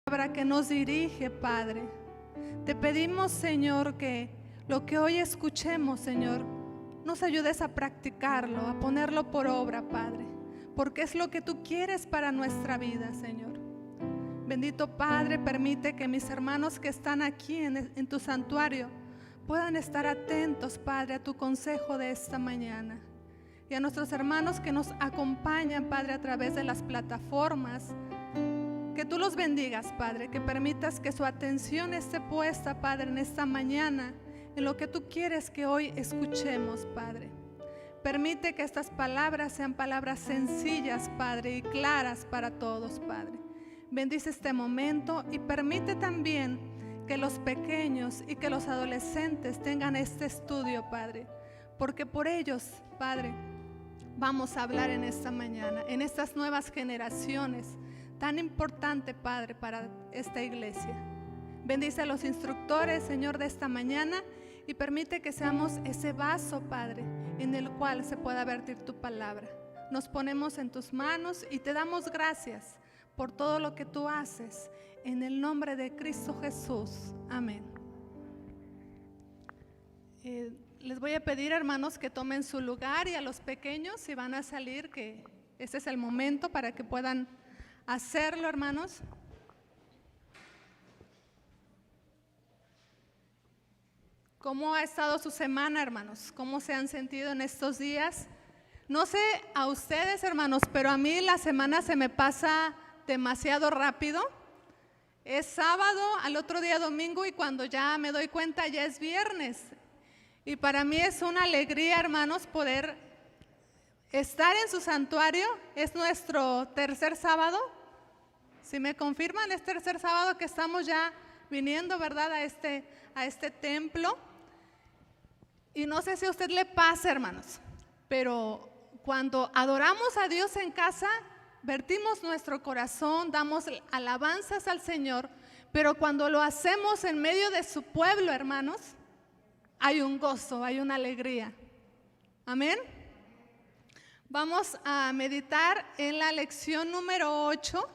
Palabra que nos dirige, Padre. Te pedimos, Señor, que lo que hoy escuchemos, Señor, nos ayudes a practicarlo, a ponerlo por obra, Padre, porque es lo que tú quieres para nuestra vida, Señor. Bendito Padre, permite que mis hermanos que están aquí en tu santuario puedan estar atentos, Padre, a tu consejo de esta mañana. Y a nuestros hermanos que nos acompañan, Padre, a través de las plataformas, que tú los bendigas, Padre, que permitas que su atención esté puesta, Padre, en esta mañana, en lo que tú quieres que hoy escuchemos, Padre. Permite que estas palabras sean palabras sencillas, Padre, y claras para todos, Padre. Bendice este momento y permite también que los pequeños y que los adolescentes tengan este estudio, Padre, porque por ellos, Padre, vamos a hablar en esta mañana, en estas nuevas generaciones, tan importante, Padre, para esta iglesia. Bendice a los instructores, Señor, de esta mañana y permite que seamos ese vaso, Padre, en el cual se pueda vertir tu palabra. Nos ponemos en tus manos y te damos gracias por todo lo que tú haces. En el nombre de Cristo Jesús. Amén. Les voy a pedir, hermanos, que tomen su lugar, y a los pequeños, si van a salir, que este es el momento para que puedan hacerlo, hermanos. ¿Cómo ha estado su semana, hermanos? ¿Cómo se han sentido en estos días? No sé a ustedes, hermanos, pero a mí la semana se me pasa demasiado rápido. Es sábado, al otro día domingo, y cuando ya me doy cuenta ya es viernes. Y para mí es una alegría, hermanos, poder estar en su santuario. Es nuestro tercer sábado. Si me confirman, es tercer sábado que estamos ya viniendo, ¿verdad?, a este templo. Y no sé si a usted le pasa, hermanos, pero cuando adoramos a Dios en casa, vertimos nuestro corazón, damos alabanzas al Señor, pero cuando lo hacemos en medio de su pueblo, hermanos, hay un gozo, hay una alegría. Amén. Vamos a meditar en la lección número 8.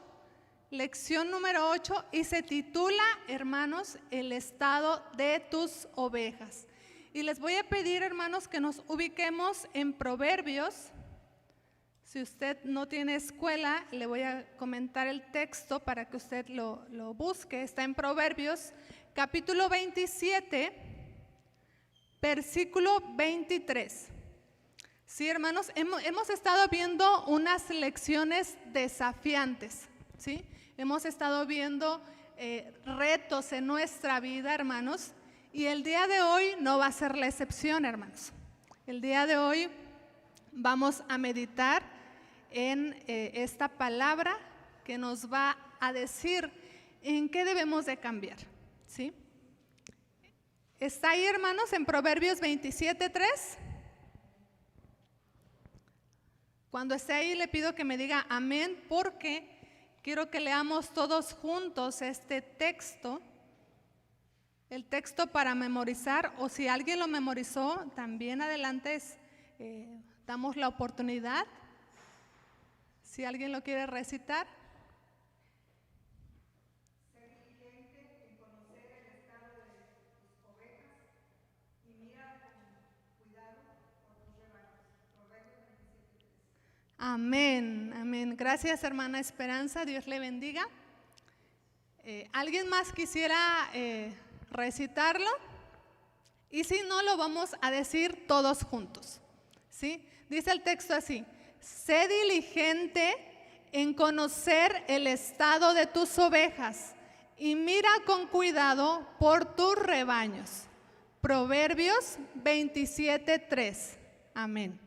Lección número 8, y se titula, hermanos, el estado de tus ovejas. Y les voy a pedir, hermanos, que nos ubiquemos en Proverbios. Si usted no tiene escuela, le voy a comentar el texto para que usted lo busque. Está en Proverbios, capítulo 27, versículo 23. Sí, hermanos, hemos estado viendo unas lecciones desafiantes, ¿sí? Hemos estado viendo retos en nuestra vida, hermanos, y el día de hoy no va a ser la excepción, hermanos. El día de hoy vamos a meditar en esta palabra que nos va a decir en qué debemos de cambiar, ¿sí? ¿Está ahí, hermanos, en Proverbios 27:3? Cuando esté ahí le pido que me diga amén, porque quiero que leamos todos juntos este texto, el texto para memorizar, o si alguien lo memorizó, también adelante damos la oportunidad, si alguien lo quiere recitar. Sé diligente en conocer el estado de tus ovejas y mira con cuidado por tus rebaños. Proverbios 27:3. Amén, amén. Gracias, hermana Esperanza, Dios le bendiga. ¿Alguien más quisiera recitarlo? Y si no, lo vamos a decir todos juntos, ¿sí? Dice el texto así: sé diligente en conocer el estado de tus ovejas y mira con cuidado por tus rebaños. Proverbios 27:3. Amén.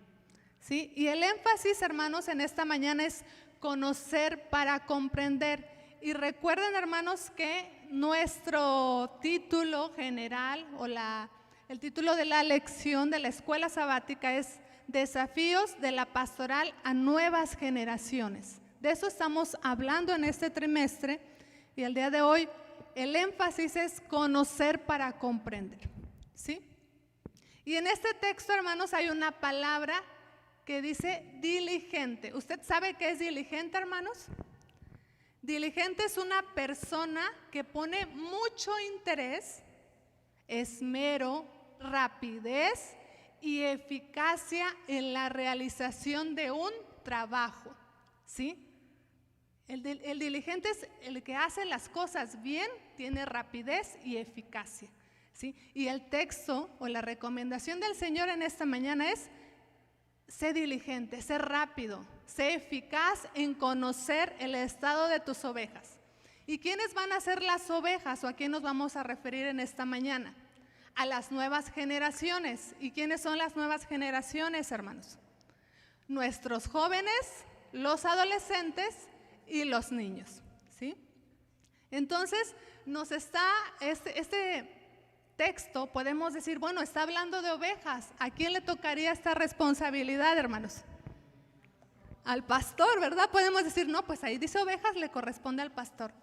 ¿Sí? Y el énfasis, hermanos, en esta mañana es conocer para comprender. Y recuerden, hermanos, que nuestro título general o el título de la lección de la escuela sabática es Desafíos de la pastoral a nuevas generaciones. De eso estamos hablando en este trimestre, y el día de hoy el énfasis es conocer para comprender, ¿sí? Y en este texto, hermanos, hay una palabra que dice diligente. ¿Usted sabe qué es diligente, hermanos? Diligente es una persona que pone mucho interés, esmero, rapidez y eficacia en la realización de un trabajo, ¿sí? El diligente es el que hace las cosas bien, tiene rapidez y eficacia, ¿sí? Y el texto o la recomendación del Señor en esta mañana es: sé diligente, sé rápido, sé eficaz en conocer el estado de tus ovejas. ¿Y quiénes van a ser las ovejas o a quién nos vamos a referir en esta mañana? A las nuevas generaciones. ¿Y quiénes son las nuevas generaciones, hermanos? Nuestros jóvenes, los adolescentes y los niños, ¿sí? Entonces, nos está este texto, podemos decir, bueno, está hablando de ovejas. ¿A quién le tocaría esta responsabilidad, hermanos? Al pastor, ¿verdad? Podemos decir, no, pues ahí dice ovejas, le corresponde al pastor.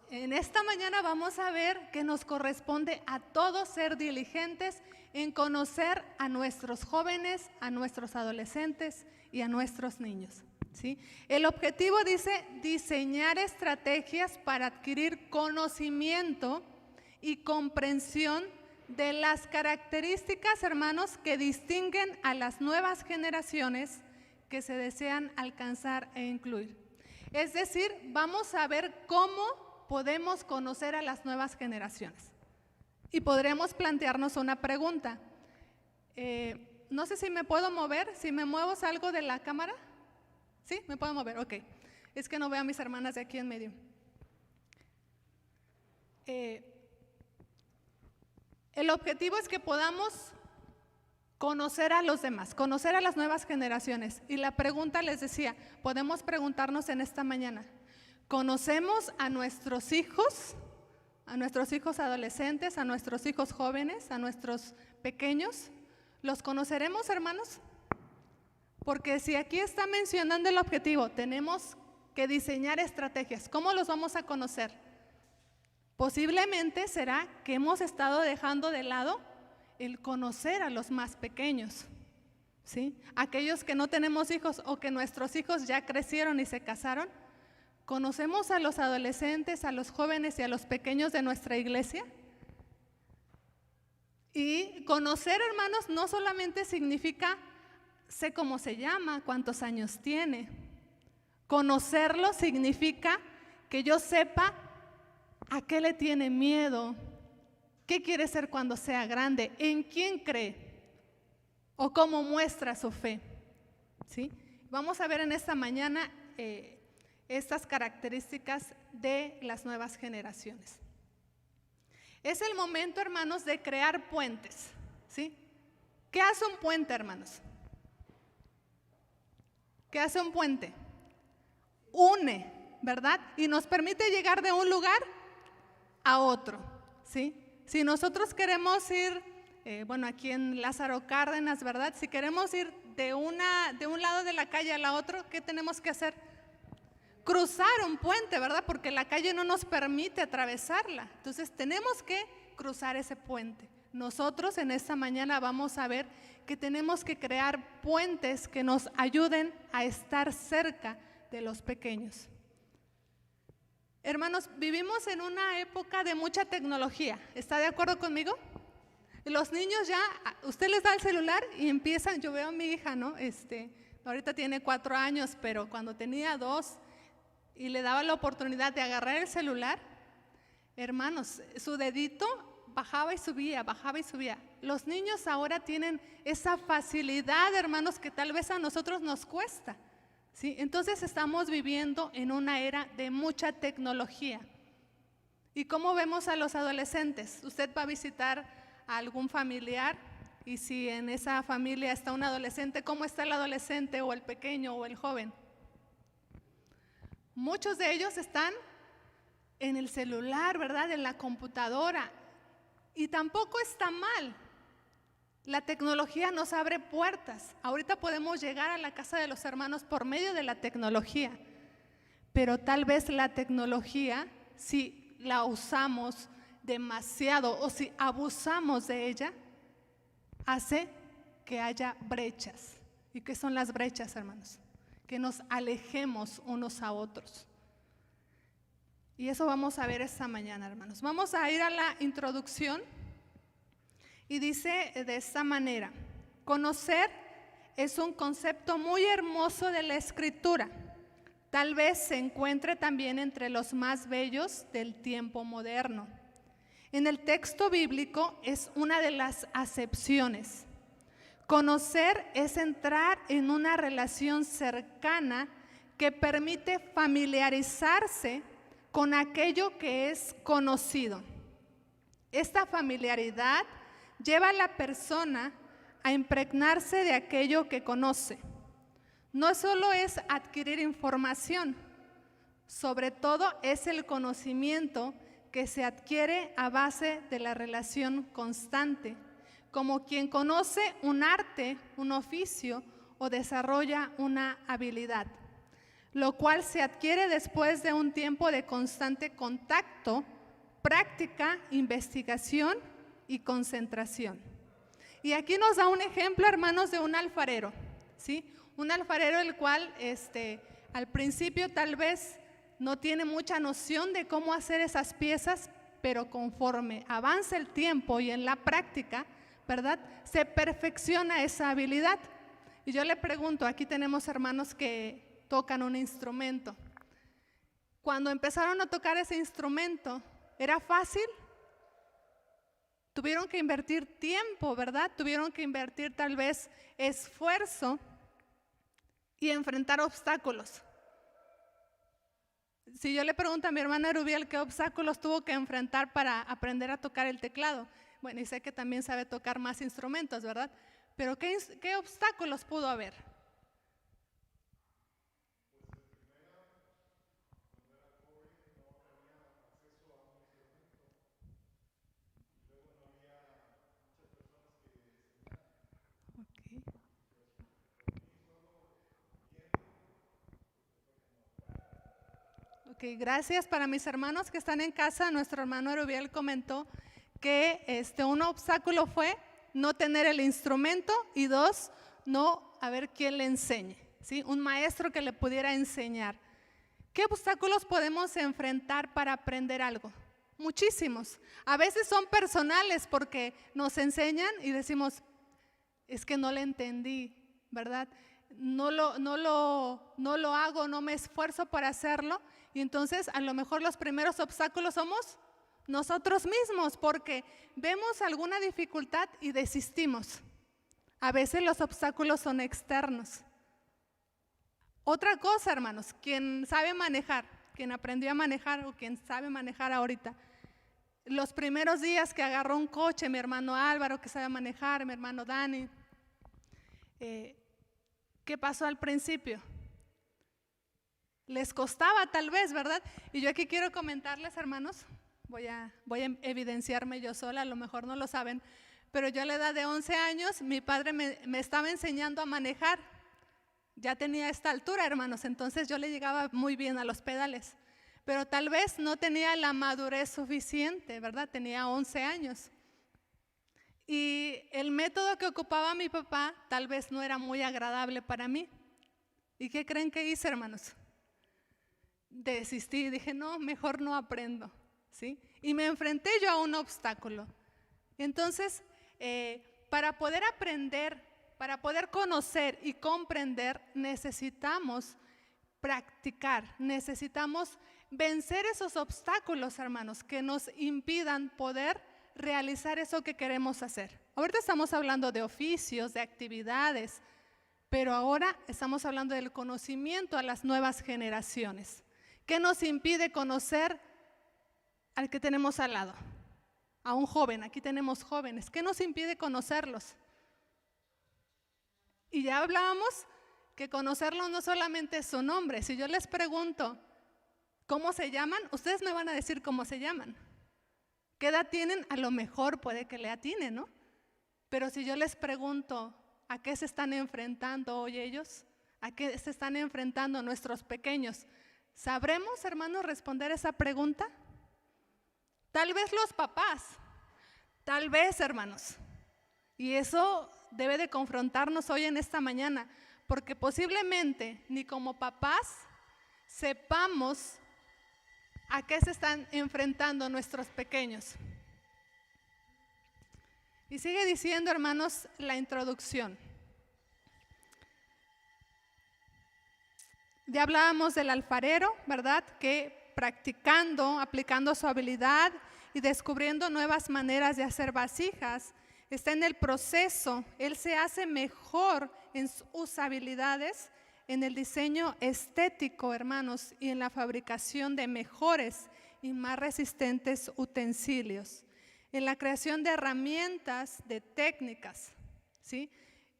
En esta mañana vamos a ver que nos corresponde a todos ser diligentes en conocer a nuestros jóvenes, a nuestros adolescentes y a nuestros niños, ¿sí? El objetivo dice diseñar estrategias para adquirir conocimiento y comprensión de las características, hermanos, que distinguen a las nuevas generaciones que se desean alcanzar e incluir. Es decir, vamos a ver cómo podemos conocer a las nuevas generaciones. Y podremos plantearnos una pregunta. No sé si me puedo mover, si me muevo salgo de la cámara. ¿Sí? ¿Me puedo mover? Ok. Es que no veo a mis hermanas de aquí en medio. El objetivo es que podamos conocer a los demás, conocer a las nuevas generaciones. Y la pregunta, les decía, podemos preguntarnos en esta mañana: ¿conocemos a nuestros hijos adolescentes, a nuestros hijos jóvenes, a nuestros pequeños? ¿Los conoceremos, hermanos? Porque si aquí está mencionando el objetivo, tenemos que diseñar estrategias. ¿Cómo los vamos a conocer? Posiblemente será que hemos estado dejando de lado el conocer a los más pequeños, ¿sí? Aquellos que no tenemos hijos o que nuestros hijos ya crecieron y se casaron. ¿Conocemos a los adolescentes, a los jóvenes y a los pequeños de nuestra iglesia? Y conocer, hermanos, no solamente significa sé cómo se llama, cuántos años tiene. Conocerlo significa que yo sepa a qué le tiene miedo, qué quiere ser cuando sea grande, en quién cree o cómo muestra su fe, ¿sí? Vamos a ver en esta mañana estas características de las nuevas generaciones. Es el momento, hermanos, de crear puentes, ¿sí? ¿Qué hace un puente, hermanos? ¿Qué hace un puente? Une, ¿verdad? Y nos permite llegar de un lugar a otro, ¿sí? Si nosotros queremos ir, bueno, aquí en Lázaro Cárdenas, ¿verdad? Si queremos ir de un lado de la calle a la otra, ¿qué tenemos que hacer? Cruzar un puente, ¿verdad? Porque la calle no nos permite atravesarla. Entonces tenemos que cruzar ese puente. Nosotros en esta mañana vamos a ver que tenemos que crear puentes que nos ayuden a estar cerca de los pequeños. Hermanos, vivimos en una época de mucha tecnología. ¿Está de acuerdo conmigo? Los niños ya, usted les da el celular y empiezan, yo veo a mi hija, ¿no? Ahorita tiene 4 años, pero cuando tenía 2 y le daba la oportunidad de agarrar el celular, hermanos, su dedito bajaba y subía, bajaba y subía. Los niños ahora tienen esa facilidad, hermanos, que tal vez a nosotros nos cuesta, ¿sí? Entonces estamos viviendo en una era de mucha tecnología. ¿Y cómo vemos a los adolescentes? Usted va a visitar a algún familiar y si en esa familia está un adolescente, ¿cómo está el adolescente o el pequeño o el joven? Muchos de ellos están en el celular, ¿verdad? En la computadora. Y tampoco está mal. La tecnología nos abre puertas. Ahorita podemos llegar a la casa de los hermanos por medio de la tecnología. Pero tal vez la tecnología, si la usamos demasiado o si abusamos de ella, hace que haya brechas. ¿Y qué son las brechas, hermanos? Que nos alejemos unos a otros. Y eso vamos a ver esta mañana, hermanos. Vamos a ir a la introducción y dice de esta manera: conocer es un concepto muy hermoso de la Escritura. Tal vez se encuentre también entre los más bellos del tiempo moderno. En el texto bíblico es una de las acepciones. Conocer es entrar en una relación cercana que permite familiarizarse con aquello que es conocido. Esta familiaridad lleva a la persona a impregnarse de aquello que conoce. No solo es adquirir información, sobre todo es el conocimiento que se adquiere a base de la relación constante, como quien conoce un arte, un oficio o desarrolla una habilidad, lo cual se adquiere después de un tiempo de constante contacto, práctica, investigación y concentración. Y aquí nos da un ejemplo, hermanos, de un alfarero, ¿sí? Un alfarero el cual al principio tal vez no tiene mucha noción de cómo hacer esas piezas, pero conforme avanza el tiempo y en la práctica, ¿verdad?, se perfecciona esa habilidad. Y yo le pregunto, aquí tenemos hermanos que tocan un instrumento. Cuando empezaron a tocar ese instrumento, ¿era fácil? Tuvieron que invertir tiempo, ¿verdad? Tuvieron que invertir tal vez esfuerzo y enfrentar obstáculos. Si yo le pregunto a mi hermana Rubiel qué obstáculos tuvo que enfrentar para aprender a tocar el teclado, bueno, y sé que también sabe tocar más instrumentos, ¿verdad? Pero ¿qué obstáculos pudo haber? Ok, gracias. Para mis hermanos que están en casa, nuestro hermano Rubiel comentó que un obstáculo fue no tener el instrumento y dos, no haber quien le enseñe, ¿sí? Un maestro que le pudiera enseñar. ¿Qué obstáculos podemos enfrentar para aprender algo? Muchísimos. A veces son personales porque nos enseñan y decimos, es que no le entendí, ¿verdad? No lo hago, no me esfuerzo para hacerlo. Y entonces a lo mejor los primeros obstáculos somos nosotros mismos porque vemos alguna dificultad y desistimos. A veces los obstáculos son externos. Otra cosa, hermanos, quien sabe manejar, quien aprendió a manejar o quien sabe manejar ahorita, los primeros días que agarró un coche, mi hermano Álvaro que sabe manejar, mi hermano Dani, ¿qué pasó al principio? Les costaba tal vez, ¿verdad? Y yo aquí quiero comentarles, hermanos, voy a evidenciarme yo sola, a lo mejor no lo saben, pero yo a la edad de 11 años, mi padre me estaba enseñando a manejar. Ya tenía esta altura, hermanos, entonces yo le llegaba muy bien a los pedales, pero tal vez no tenía la madurez suficiente, ¿verdad? Tenía 11 años. Y el método que ocupaba mi papá tal vez no era muy agradable para mí. ¿Y qué creen que hice, hermanos? Desistí, dije, no, mejor no aprendo, ¿sí? Y me enfrenté yo a un obstáculo. Entonces, para poder aprender, para poder conocer y comprender, necesitamos practicar, necesitamos vencer esos obstáculos, hermanos, que nos impidan poder realizar eso que queremos hacer. Ahorita estamos hablando de oficios, de actividades, pero ahora estamos hablando del conocimiento a las nuevas generaciones. ¿Qué nos impide conocer al que tenemos al lado? A un joven, aquí tenemos jóvenes. ¿Qué nos impide conocerlos? Y ya hablábamos que conocerlos no solamente es su nombre. Si yo les pregunto cómo se llaman, ustedes me van a decir cómo se llaman. ¿Qué edad tienen? A lo mejor puede que le atinen, ¿no? Pero si yo les pregunto a qué se están enfrentando hoy ellos, a qué se están enfrentando nuestros pequeños, ¿sabremos, hermanos, responder esa pregunta? Tal vez los papás, tal vez, hermanos. Y eso debe de confrontarnos hoy en esta mañana, porque posiblemente ni como papás sepamos ¿A qué se están enfrentando nuestros pequeños? Y sigue diciendo, hermanos, la introducción. Ya hablábamos del alfarero, ¿verdad? Que practicando, aplicando su habilidad y descubriendo nuevas maneras de hacer vasijas, está en el proceso. Él se hace mejor en sus habilidades, en el diseño estético, hermanos, y en la fabricación de mejores y más resistentes utensilios, en la creación de herramientas, de técnicas, ¿sí?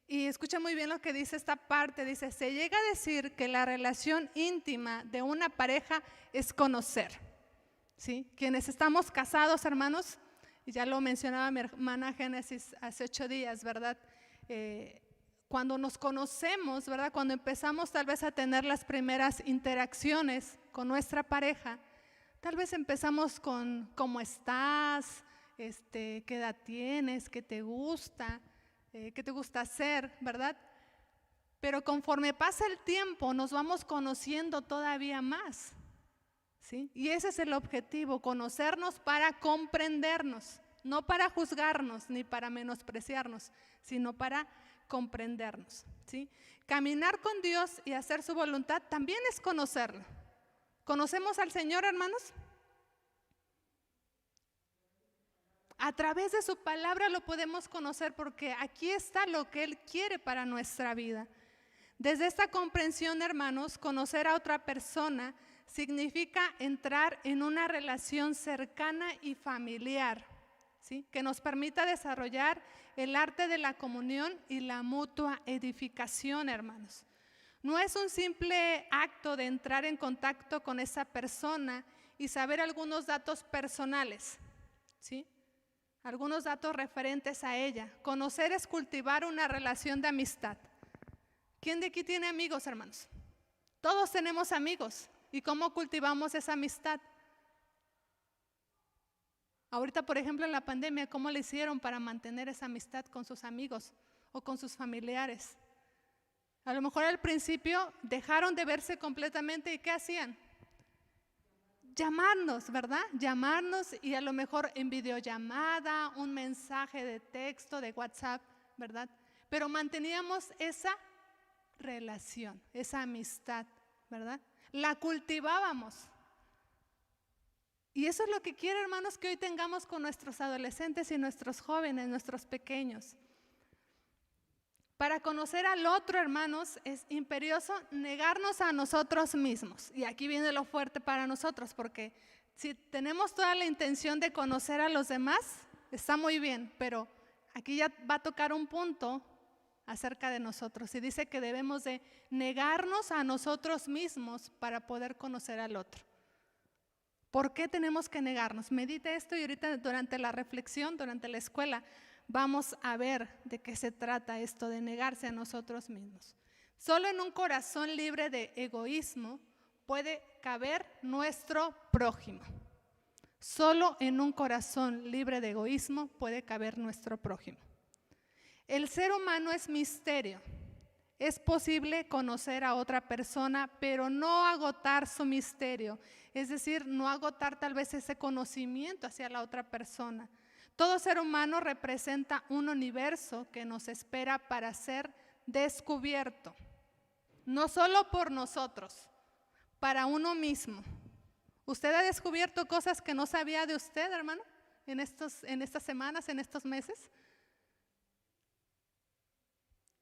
Y escucha muy bien lo que dice esta parte, dice, se llega a decir que la relación íntima de una pareja es conocer, ¿sí? Quienes estamos casados, hermanos, y ya lo mencionaba mi hermana Génesis hace 8 días, ¿verdad? Cuando nos conocemos, ¿verdad? Cuando empezamos tal vez a tener las primeras interacciones con nuestra pareja, tal vez empezamos con ¿cómo estás? ¿Qué edad tienes? ¿Qué te gusta? ¿Qué te gusta hacer? ¿Verdad? Pero conforme pasa el tiempo nos vamos conociendo todavía más, ¿sí? Y ese es el objetivo, conocernos para comprendernos, no para juzgarnos ni para menospreciarnos, sino para comprendernos, ¿sí? Caminar con Dios y hacer su voluntad también es conocerlo. ¿Conocemos al Señor, hermanos? A través de su palabra lo podemos conocer porque aquí está lo que Él quiere para nuestra vida. Desde esta comprensión, hermanos, conocer a otra persona significa entrar en una relación cercana y familiar, ¿sí? Que nos permita desarrollar el arte de la comunión y la mutua edificación, hermanos. No es un simple acto de entrar en contacto con esa persona y saber algunos datos personales, ¿sí? Algunos datos referentes a ella. Conocer es cultivar una relación de amistad. ¿Quién de aquí tiene amigos, hermanos? Todos tenemos amigos. ¿Y cómo cultivamos esa amistad? Ahorita, por ejemplo, en la pandemia, ¿cómo le hicieron para mantener esa amistad con sus amigos o con sus familiares? A lo mejor al principio dejaron de verse completamente y ¿qué hacían? Llamarnos, ¿verdad? Llamarnos y a lo mejor en videollamada, un mensaje de texto, de WhatsApp, ¿verdad? Pero manteníamos esa relación, esa amistad, ¿verdad? La cultivábamos. Y eso es lo que quiero, hermanos, que hoy tengamos con nuestros adolescentes y nuestros jóvenes, nuestros pequeños. Para conocer al otro, hermanos, es imperioso negarnos a nosotros mismos. Y aquí viene lo fuerte para nosotros, porque si tenemos toda la intención de conocer a los demás, está muy bien, pero aquí ya va a tocar un punto acerca de nosotros. Y dice que debemos de negarnos a nosotros mismos para poder conocer al otro. ¿Por qué tenemos que negarnos? Medita esto y ahorita durante la reflexión, durante la escuela, vamos a ver de qué se trata esto de negarse a nosotros mismos. Solo en un corazón libre de egoísmo puede caber nuestro prójimo. Solo en un corazón libre de egoísmo puede caber nuestro prójimo. El ser humano es misterio. Es posible conocer a otra persona, pero no agotar su misterio. Es decir, no agotar tal vez ese conocimiento hacia la otra persona. Todo ser humano representa un universo que nos espera para ser descubierto. No solo por nosotros, para uno mismo. ¿Usted ha descubierto cosas que no sabía de usted, hermano, en estas semanas, en estos meses?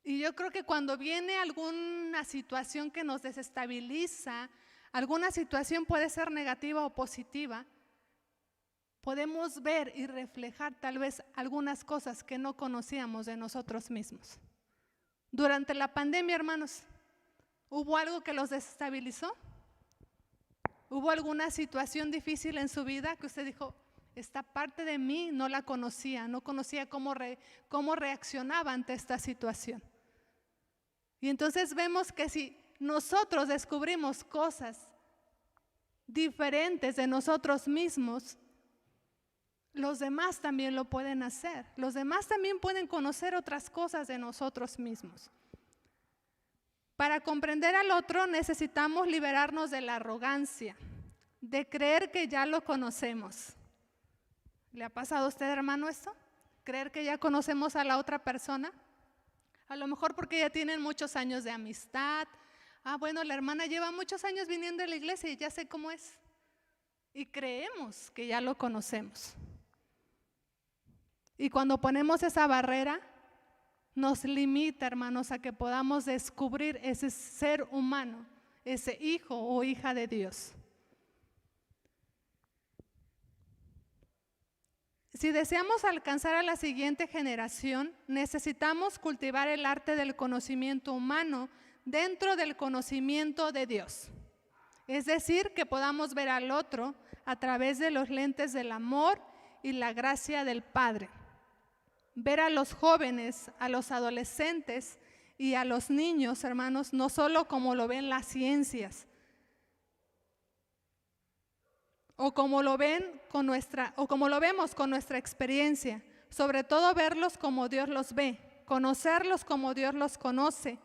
Y yo creo que cuando viene alguna situación que nos desestabiliza, alguna situación puede ser negativa o positiva, podemos ver y reflejar tal vez algunas cosas que no conocíamos de nosotros mismos. Durante la pandemia, hermanos, ¿hubo algo que los desestabilizó? ¿Hubo alguna situación difícil en su vida que usted dijo, esta parte de mí no la conocía, no conocía cómo reaccionaba ante esta situación? Y entonces vemos que si nosotros descubrimos cosas diferentes de nosotros mismos, los demás también lo pueden hacer. Los demás también pueden conocer otras cosas de nosotros mismos. Para comprender al otro necesitamos liberarnos de la arrogancia, de creer que ya lo conocemos. ¿Le ha pasado a usted, hermano, esto? ¿Creer que ya conocemos a la otra persona? A lo mejor porque ya tienen muchos años de amistad. Bueno, la hermana lleva muchos años viniendo a la iglesia y ya sé cómo es. Y creemos que ya lo conocemos. Y cuando ponemos esa barrera, nos limita, hermanos, a que podamos descubrir ese ser humano, ese hijo o hija de Dios. Si deseamos alcanzar a la siguiente generación, necesitamos cultivar el arte del conocimiento humano dentro del conocimiento de Dios. Es decir, que podamos ver al otro a través de los lentes del amor y la gracia del Padre. Ver a los jóvenes, a los adolescentes y a los niños, hermanos, no solo como lo ven las ciencias, o como lo vemos con nuestra experiencia, sobre todo verlos como Dios los ve, conocerlos como Dios los conoce,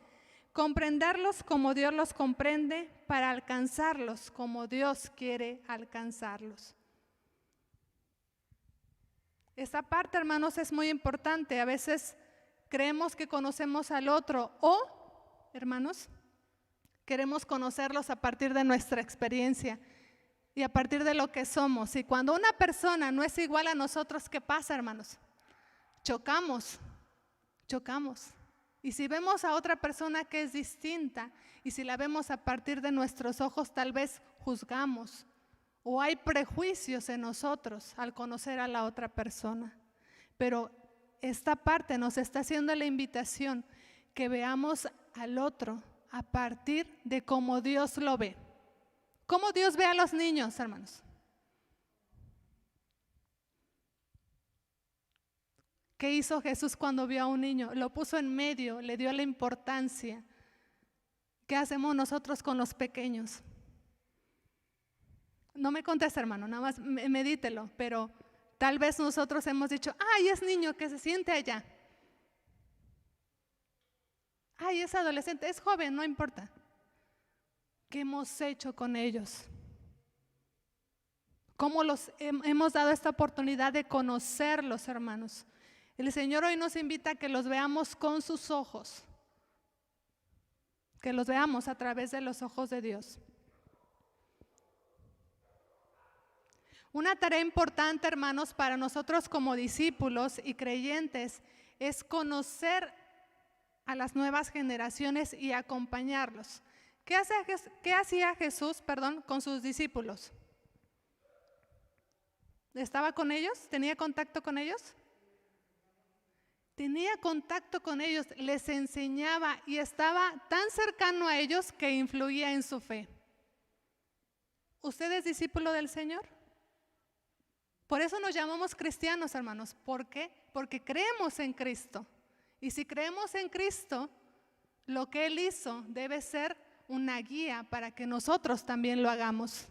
comprenderlos como Dios los comprende, para alcanzarlos como Dios quiere alcanzarlos. Esta parte, hermanos, es muy importante. A veces creemos que conocemos al otro o, hermanos, queremos conocerlos a partir de nuestra experiencia y a partir de lo que somos. Y cuando una persona no es igual a nosotros, ¿qué pasa, hermanos? Chocamos. Y si vemos a otra persona que es distinta, y si la vemos a partir de nuestros ojos, tal vez juzgamos, o hay prejuicios en nosotros al conocer a la otra persona. Pero esta parte nos está haciendo la invitación que veamos al otro a partir de cómo Dios lo ve. ¿Cómo Dios ve a los niños, hermanos? ¿Qué hizo Jesús cuando vio a un niño? Lo puso en medio, le dio la importancia. ¿Qué hacemos nosotros con los pequeños? No me conteste, hermano, nada más medítelo, pero tal vez nosotros hemos dicho, ay, es niño, que se siente allá. Ay, es adolescente, es joven, no importa. ¿Qué hemos hecho con ellos? ¿Cómo los hemos dado esta oportunidad de conocerlos, hermanos? El Señor hoy nos invita a que los veamos con sus ojos, que los veamos a través de los ojos de Dios. Una tarea importante, hermanos, para nosotros como discípulos y creyentes es conocer a las nuevas generaciones y acompañarlos. ¿Qué hacía Jesús, con sus discípulos? ¿Estaba con ellos? ¿Tenía contacto con ellos? Tenía contacto con ellos, les enseñaba y estaba tan cercano a ellos que influía en su fe. ¿Usted es discípulo del Señor? Por eso nos llamamos cristianos, hermanos. ¿Por qué? Porque creemos en Cristo. Y si creemos en Cristo, lo que Él hizo debe ser una guía para que nosotros también lo hagamos.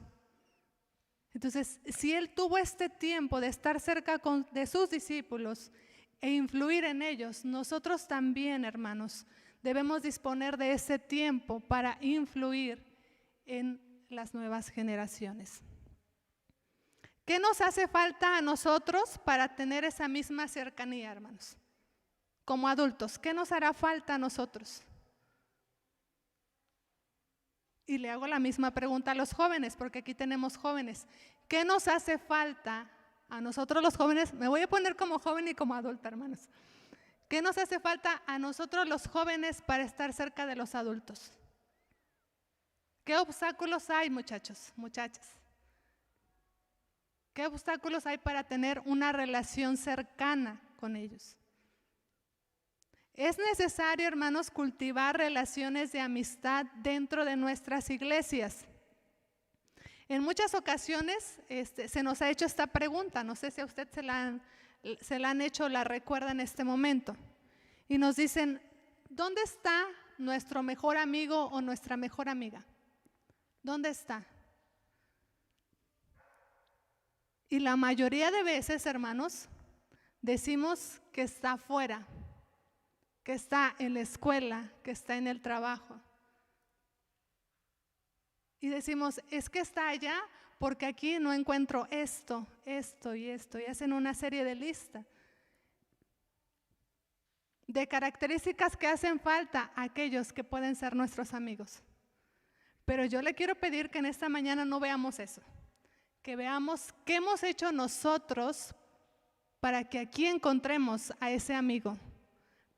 Entonces, si Él tuvo este tiempo de estar cerca de sus discípulos e influir en ellos, nosotros también, hermanos, debemos disponer de ese tiempo para influir en las nuevas generaciones. ¿Qué nos hace falta a nosotros para tener esa misma cercanía, hermanos? Como adultos, ¿qué nos hará falta a nosotros? Y le hago la misma pregunta a los jóvenes, porque aquí tenemos jóvenes. ¿Qué nos hace falta a nosotros los jóvenes? Me voy a poner como joven y como adulta, hermanos. ¿Qué nos hace falta a nosotros los jóvenes para estar cerca de los adultos? ¿Qué obstáculos hay, muchachos, muchachas? ¿Qué obstáculos hay para tener una relación cercana con ellos? Es necesario, hermanos, cultivar relaciones de amistad dentro de nuestras iglesias. En muchas ocasiones se nos ha hecho esta pregunta, no sé si a usted se la han hecho o la recuerda en este momento. Y nos dicen, ¿dónde está nuestro mejor amigo o nuestra mejor amiga? ¿Dónde está? Y la mayoría de veces, hermanos, decimos que está afuera, que está en la escuela, que está en el trabajo. Y decimos, es que está allá porque aquí no encuentro esto, esto y esto. Y hacen una serie de listas de características que hacen falta a aquellos que pueden ser nuestros amigos. Pero yo le quiero pedir que en esta mañana no veamos eso, que veamos qué hemos hecho nosotros para que aquí encontremos a ese amigo,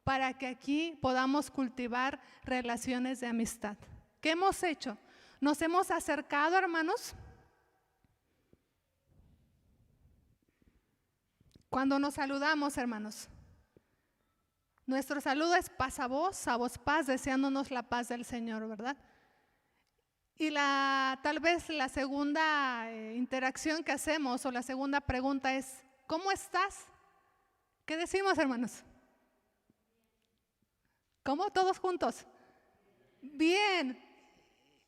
para que aquí podamos cultivar relaciones de amistad. ¿Qué hemos hecho? ¿Nos hemos acercado, hermanos? Cuando nos saludamos, hermanos, nuestro saludo es paz a vos paz, deseándonos la paz del Señor, ¿verdad? Y tal vez la segunda interacción que hacemos o la segunda pregunta es, ¿cómo estás? ¿Qué decimos, hermanos? ¿Cómo? ¿Todos juntos? Bien.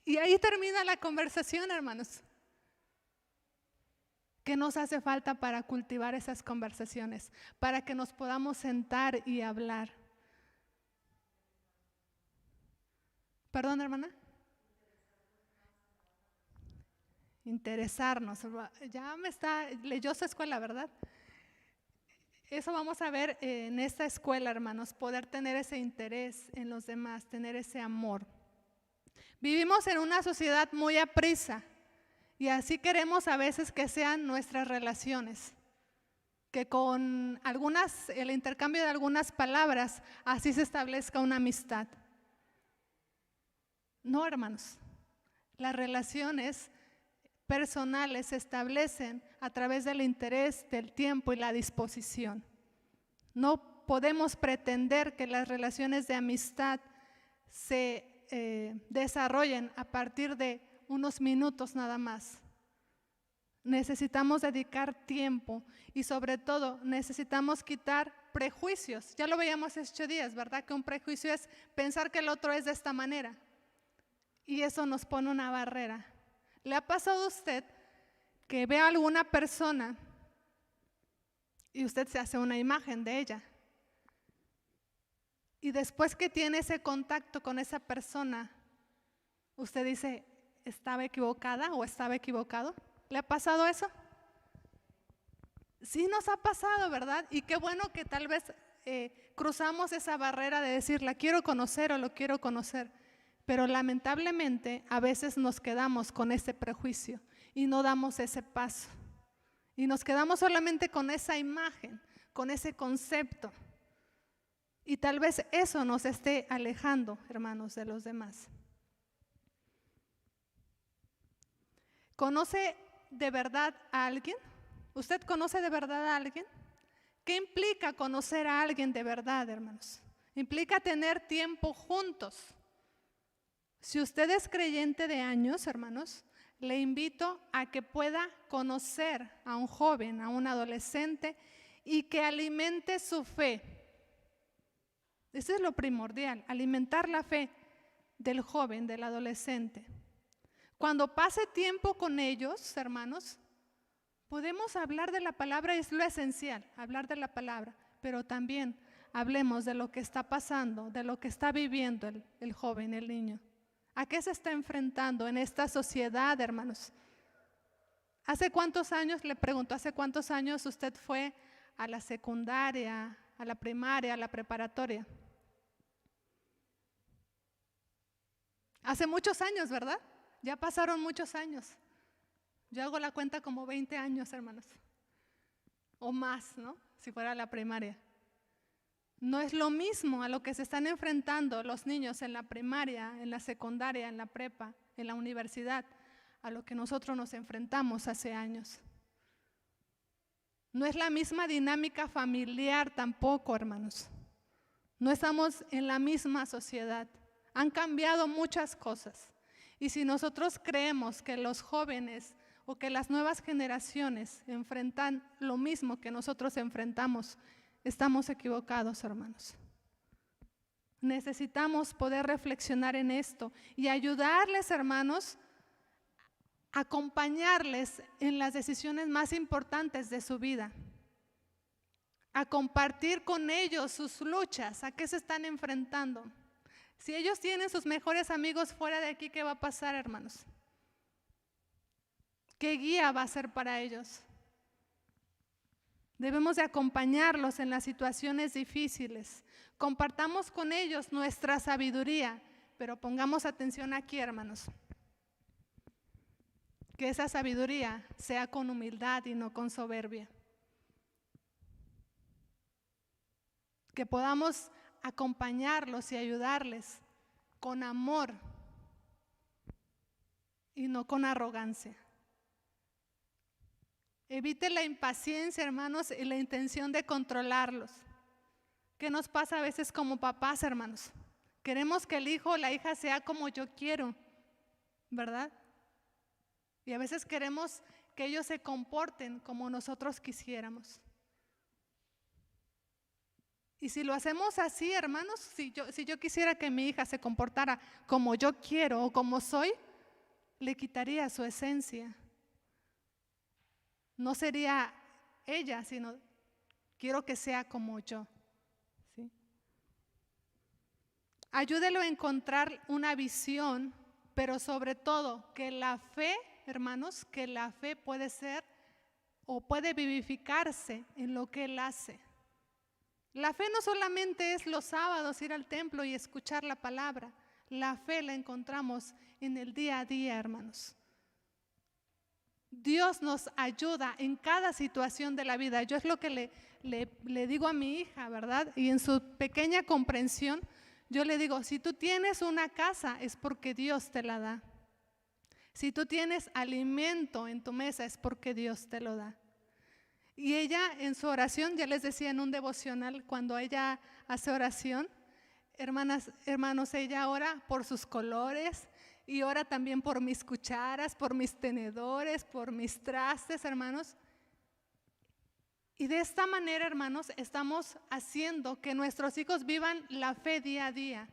Y ahí termina la conversación, hermanos. ¿Qué nos hace falta para cultivar esas conversaciones? Para que nos podamos sentar y hablar. ¿Perdón, hermana? Interesarnos. Ya leyó su escuela, ¿verdad? Eso vamos a ver en esta escuela, hermanos, poder tener ese interés en los demás, tener ese amor. Vivimos en una sociedad muy aprisa y así queremos a veces que sean nuestras relaciones, que con el intercambio de algunas palabras, así se establezca una amistad. No, hermanos, las relaciones personales se establecen a través del interés, del tiempo y la disposición. No podemos pretender que las relaciones de amistad se desarrollen a partir de unos minutos nada más. Necesitamos dedicar tiempo y sobre todo necesitamos quitar prejuicios. Ya lo veíamos estos días, ¿verdad? Que un prejuicio es pensar que el otro es de esta manera y eso nos pone una barrera. ¿Le ha pasado a usted que ve a alguna persona y usted se hace una imagen de ella? Y después que tiene ese contacto con esa persona, usted dice, ¿estaba equivocada o estaba equivocado? ¿Le ha pasado eso? Sí nos ha pasado, ¿verdad? Y qué bueno que tal vez cruzamos esa barrera de decir, la quiero conocer o lo quiero conocer. Pero lamentablemente a veces nos quedamos con ese prejuicio y no damos ese paso. Y nos quedamos solamente con esa imagen, con ese concepto. Y tal vez eso nos esté alejando, hermanos, de los demás. ¿Conoce de verdad a alguien? ¿Usted conoce de verdad a alguien? ¿Qué implica conocer a alguien de verdad, hermanos? Implica tener tiempo juntos. Si usted es creyente de años, hermanos, le invito a que pueda conocer a un joven, a un adolescente y que alimente su fe. Eso es lo primordial, alimentar la fe del joven, del adolescente. Cuando pase tiempo con ellos, hermanos, podemos hablar de la palabra, es lo esencial, hablar de la palabra, pero también hablemos de lo que está pasando, de lo que está viviendo el joven, el niño. ¿A qué se está enfrentando en esta sociedad, hermanos? ¿Hace cuántos años, le pregunto, hace cuántos años usted fue a la secundaria, a la primaria, a la preparatoria? Hace muchos años, ¿verdad? Ya pasaron muchos años. Yo hago la cuenta como 20 años, hermanos. O más, ¿no? Si fuera la primaria. No es lo mismo a lo que se están enfrentando los niños en la primaria, en la secundaria, en la prepa, en la universidad, a lo que nosotros nos enfrentamos hace años. No es la misma dinámica familiar tampoco, hermanos. No estamos en la misma sociedad. Han cambiado muchas cosas. Y si nosotros creemos que los jóvenes o que las nuevas generaciones enfrentan lo mismo que nosotros enfrentamos, estamos equivocados, hermanos. Necesitamos poder reflexionar en esto y ayudarles, hermanos, acompañarles en las decisiones más importantes de su vida, a compartir con ellos sus luchas, a qué se están enfrentando. Si ellos tienen sus mejores amigos fuera de aquí, ¿qué va a pasar, hermanos? ¿Qué guía va a ser para ellos? Debemos de acompañarlos en las situaciones difíciles. Compartamos con ellos nuestra sabiduría, pero pongamos atención aquí, hermanos. Que esa sabiduría sea con humildad y no con soberbia. Que podamos acompañarlos y ayudarles con amor y no con arrogancia. Evite la impaciencia, hermanos, y la intención de controlarlos. ¿Qué nos pasa a veces como papás, hermanos? Queremos que el hijo o la hija sea como yo quiero, ¿verdad? Y a veces queremos que ellos se comporten como nosotros quisiéramos. Y si lo hacemos así, hermanos, si yo quisiera que mi hija se comportara como yo quiero o como soy, le quitaría su esencia. No sería ella, sino quiero que sea como yo. ¿Sí? Ayúdelo a encontrar una visión, pero sobre todo que la fe, hermanos, que la fe puede ser o puede vivificarse en lo que él hace. La fe no solamente es los sábados ir al templo y escuchar la palabra. La fe la encontramos en el día a día, hermanos. Dios nos ayuda en cada situación de la vida. Yo es lo que le digo a mi hija, ¿verdad? Y en su pequeña comprensión, yo le digo, si tú tienes una casa es porque Dios te la da. Si tú tienes alimento en tu mesa es porque Dios te lo da. Y ella en su oración, ya les decía en un devocional, cuando ella hace oración, hermanos, ella ora por sus colores y ora también por mis cucharas, por mis tenedores, por mis trastes, hermanos. Y de esta manera, hermanos, estamos haciendo que nuestros hijos vivan la fe día a día,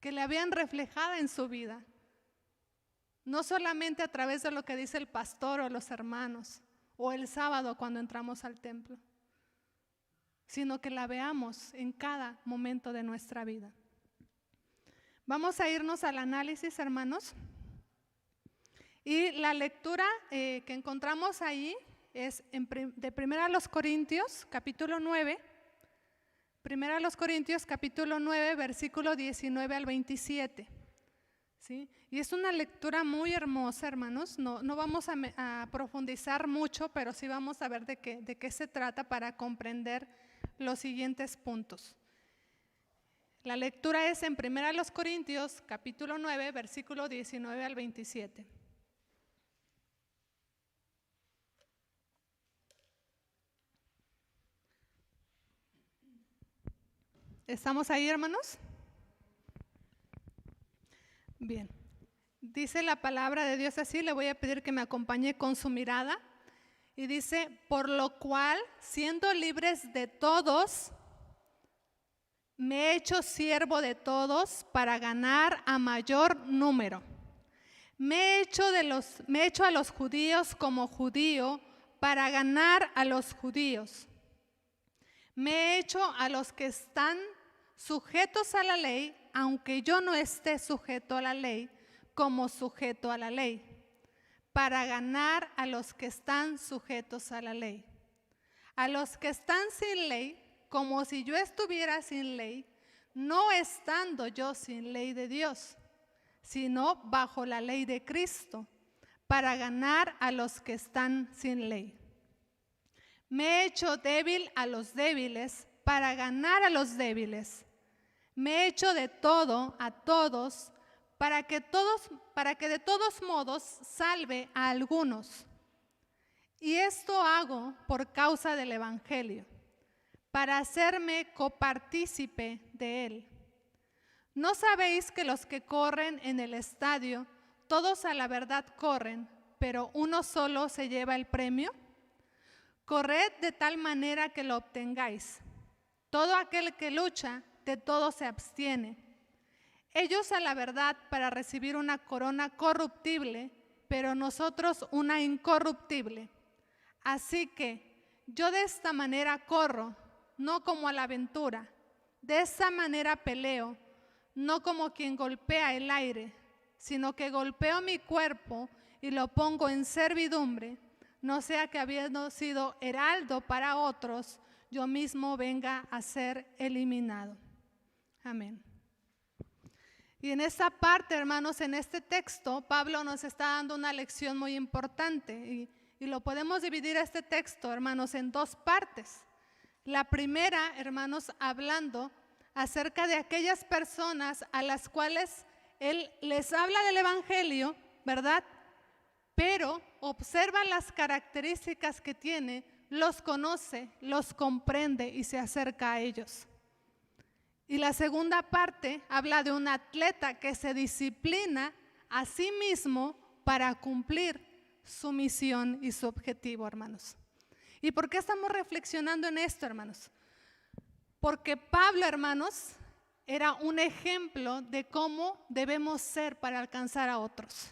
que la vean reflejada en su vida. No solamente a través de lo que dice el pastor o los hermanos, o el sábado cuando entramos al templo, sino que la veamos en cada momento de nuestra vida. Vamos a irnos al análisis, hermanos. Y la lectura que encontramos ahí es de 1 Corintios, capítulo 9. 1 Corintios, capítulo 9, versículo 19 al 27. ¿Sí? Y es una lectura muy hermosa, hermanos. No vamos a profundizar mucho, pero sí vamos a ver de qué se trata para comprender los siguientes puntos. La lectura es en 1 Corintios, capítulo 9, versículo 19 al 27. ¿Estamos ahí, hermanos? Bien. Dice la palabra de Dios así, le voy a pedir que me acompañe con su mirada. Y dice, por lo cual, siendo libres de todos, me he hecho siervo de todos para ganar a mayor número. Me he hecho a los judíos como judío para ganar a los judíos. Me he hecho a los que están sujetos a la ley, aunque yo no esté sujeto a la ley, como sujeto a la ley, para ganar a los que están sujetos a la ley. A los que están sin ley, como si yo estuviera sin ley, no estando yo sin ley de Dios, sino bajo la ley de Cristo, para ganar a los que están sin ley. Me he hecho débil a los débiles, para ganar a los débiles. Me he hecho de todo a todos, para que de todos modos salve a algunos. Y esto hago por causa del Evangelio, para hacerme copartícipe de él. ¿No sabéis que los que corren en el estadio, todos a la verdad corren, pero uno solo se lleva el premio? Corred de tal manera que lo obtengáis. Todo aquel que lucha, de todo se abstiene. Ellos a la verdad para recibir una corona corruptible, pero nosotros una incorruptible. Así que yo de esta manera corro, no como a la aventura. De esta manera peleo, no como quien golpea el aire, sino que golpeo mi cuerpo y lo pongo en servidumbre, no sea que habiendo sido heraldo para otros, yo mismo venga a ser eliminado. Amén. Y en esta parte, hermanos, en este texto, Pablo nos está dando una lección muy importante y lo podemos dividir este texto, hermanos, en dos partes. La primera, hermanos, hablando acerca de aquellas personas a las cuales él les habla del evangelio, ¿verdad? Pero observa las características que tiene, los conoce, los comprende y se acerca a ellos. Y la segunda parte habla de un atleta que se disciplina a sí mismo para cumplir su misión y su objetivo, hermanos. ¿Y por qué estamos reflexionando en esto, hermanos? Porque Pablo, hermanos, era un ejemplo de cómo debemos ser para alcanzar a otros.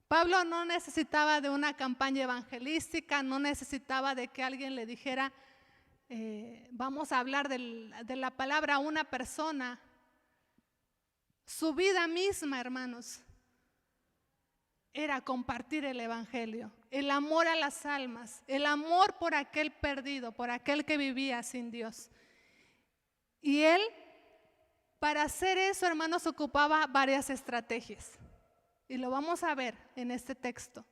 Pablo no necesitaba de una campaña evangelística, no necesitaba de que alguien le dijera, vamos a hablar de la palabra a una persona. Su vida misma, hermanos, era compartir el evangelio, el amor a las almas, el amor por aquel perdido, por aquel que vivía sin Dios. Y él, para hacer eso, hermanos, ocupaba varias estrategias. Y lo vamos a ver en este texto.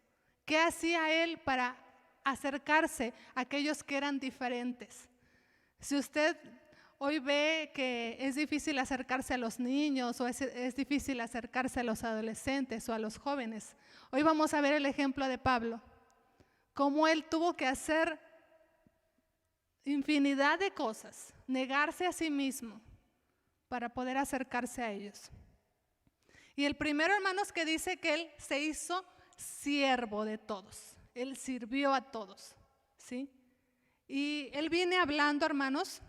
¿Qué hacía él para acercarse a aquellos que eran diferentes? Si usted hoy ve que es difícil acercarse a los niños o es difícil acercarse a los adolescentes o a los jóvenes, hoy vamos a ver el ejemplo de Pablo, cómo él tuvo que hacer infinidad de cosas, negarse a sí mismo para poder acercarse a ellos. Y el primero, hermanos, que dice que él se hizo siervo de todos, él sirvió a todos, ¿sí? Y él viene hablando, hermanos,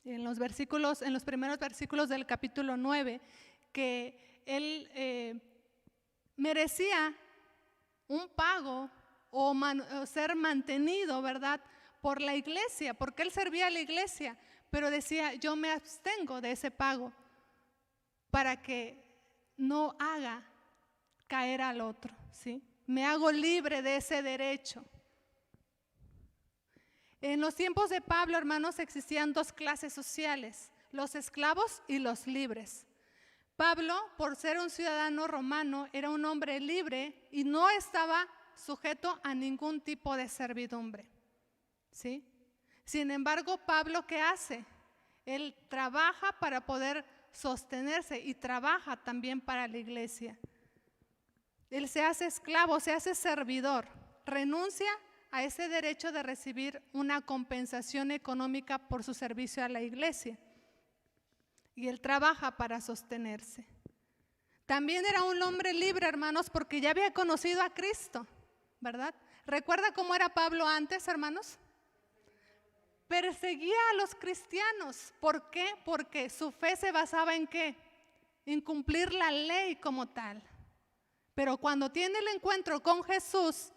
en los primeros versículos del capítulo 9, que él merecía un pago o ser mantenido, ¿verdad?, por la iglesia, porque él servía a la iglesia, pero decía, yo me abstengo de ese pago para que no haga caer al otro, ¿sí? Me hago libre de ese derecho. En los tiempos de Pablo, hermanos, existían dos clases sociales, los esclavos y los libres. Pablo, por ser un ciudadano romano, era un hombre libre y no estaba sujeto a ningún tipo de servidumbre, ¿sí? Sin embargo, Pablo, ¿qué hace? Él trabaja para poder sostenerse y trabaja también para la iglesia. Él se hace esclavo, se hace servidor, renuncia a ese derecho de recibir una compensación económica por su servicio a la iglesia. Y él trabaja para sostenerse. También era un hombre libre, hermanos, porque ya había conocido a Cristo, ¿verdad? ¿Recuerda cómo era Pablo antes, hermanos? Perseguía a los cristianos. ¿Por qué? Porque su fe se basaba en ¿qué? En cumplir la ley como tal. Pero cuando tiene el encuentro con Jesús,